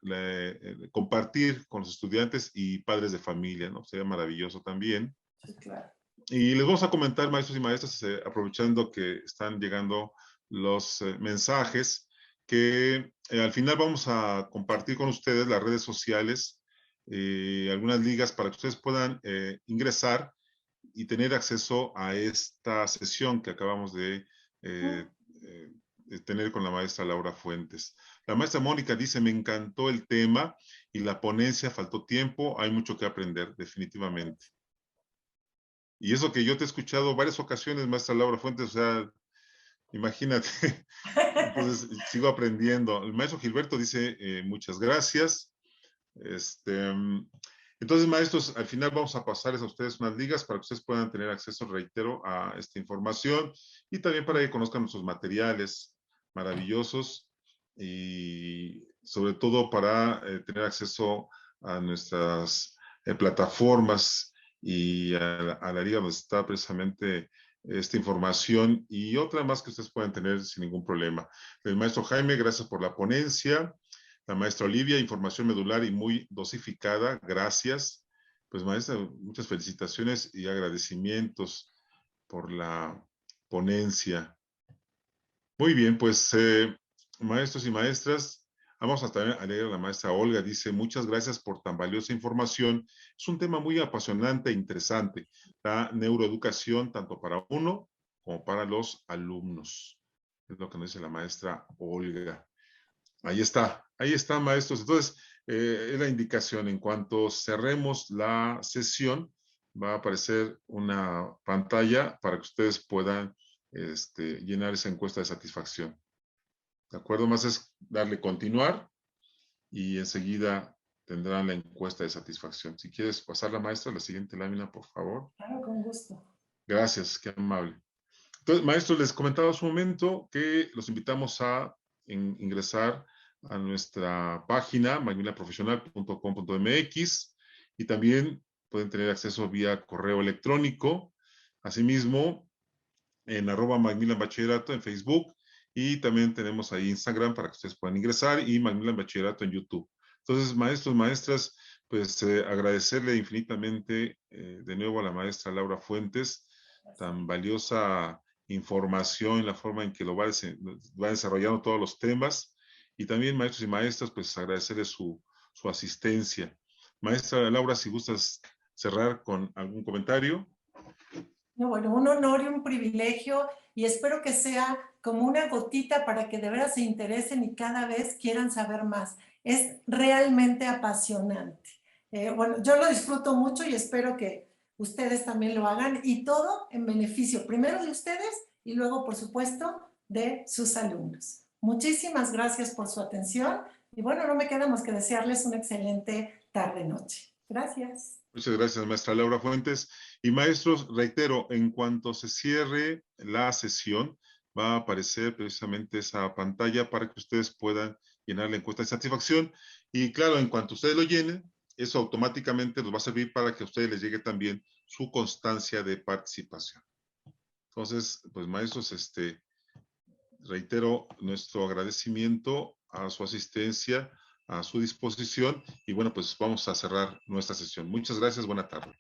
compartir con los estudiantes y padres de familia, ¿no? Sería maravilloso también. Sí, claro. Y les vamos a comentar, maestros y maestras, aprovechando que están llegando los mensajes, que al final vamos a compartir con ustedes las redes sociales, algunas ligas para que ustedes puedan ingresar y tener acceso a esta sesión que acabamos de tener con la maestra Laura Fuentes. La maestra Mónica dice, me encantó el tema y la ponencia, faltó tiempo, hay mucho que aprender, definitivamente. Y eso que yo te he escuchado varias ocasiones, maestra Laura Fuentes, o sea, imagínate. Entonces, sigo aprendiendo. El maestro Gilberto dice, muchas gracias. Entonces, maestros, al final vamos a pasarles a ustedes unas ligas para que ustedes puedan tener acceso, reitero, a esta información y también para que conozcan nuestros materiales maravillosos y sobre todo para tener acceso a nuestras plataformas y a la liga donde está precisamente esta información y otra más que ustedes puedan tener sin ningún problema. El maestro Jaime, gracias por la ponencia. La maestra Olivia, información medular y muy dosificada, gracias. Pues maestra, muchas felicitaciones y agradecimientos por la ponencia. Muy bien, pues maestros y maestras, vamos a también a leer a la maestra Olga, dice, muchas gracias por tan valiosa información. Es un tema muy apasionante e interesante, la neuroeducación tanto para uno como para los alumnos. Es lo que nos dice la maestra Olga. Ahí está, maestros. Entonces, es la indicación. En cuanto cerremos la sesión, va a aparecer una pantalla para que ustedes puedan llenar esa encuesta de satisfacción. ¿De acuerdo? Más es darle continuar y enseguida tendrán la encuesta de satisfacción. Si quieres pasar la maestra a la siguiente lámina, por favor. Claro, con gusto. Gracias, qué amable. Entonces, maestros, les comentaba hace un momento que los invitamos a ingresar a nuestra página macmillaprofesional.com.mx y también pueden tener acceso vía correo electrónico. Asimismo, en @macmillanbachillerato en Facebook y también tenemos ahí Instagram para que ustedes puedan ingresar y Macmillan Bachillerato en YouTube. Entonces, maestros, maestras, pues agradecerle infinitamente de nuevo a la maestra Laura Fuentes, tan valiosa información, la forma en que lo va desarrollando todos los temas. Y también, maestros y maestras, pues agradecerles su asistencia. Maestra Laura, si gustas cerrar con algún comentario. No, bueno, un honor y un privilegio y espero que sea como una gotita para que de veras se interesen y cada vez quieran saber más. Es realmente apasionante. Bueno, yo lo disfruto mucho y espero que ustedes también lo hagan y todo en beneficio, primero de ustedes y luego, por supuesto, de sus alumnos. Muchísimas gracias por su atención y bueno, no me queda más que desearles una excelente tarde-noche. Gracias. Muchas gracias, maestra Laura Fuentes. Y maestros, reitero, en cuanto se cierre la sesión, va a aparecer precisamente esa pantalla para que ustedes puedan llenar la encuesta de satisfacción. Y claro, en cuanto ustedes lo llenen, eso automáticamente nos va a servir para que a ustedes les llegue también su constancia de participación. Entonces, pues maestros, reitero nuestro agradecimiento a su asistencia, a su disposición y bueno, pues vamos a cerrar nuestra sesión. Muchas gracias, buena tarde.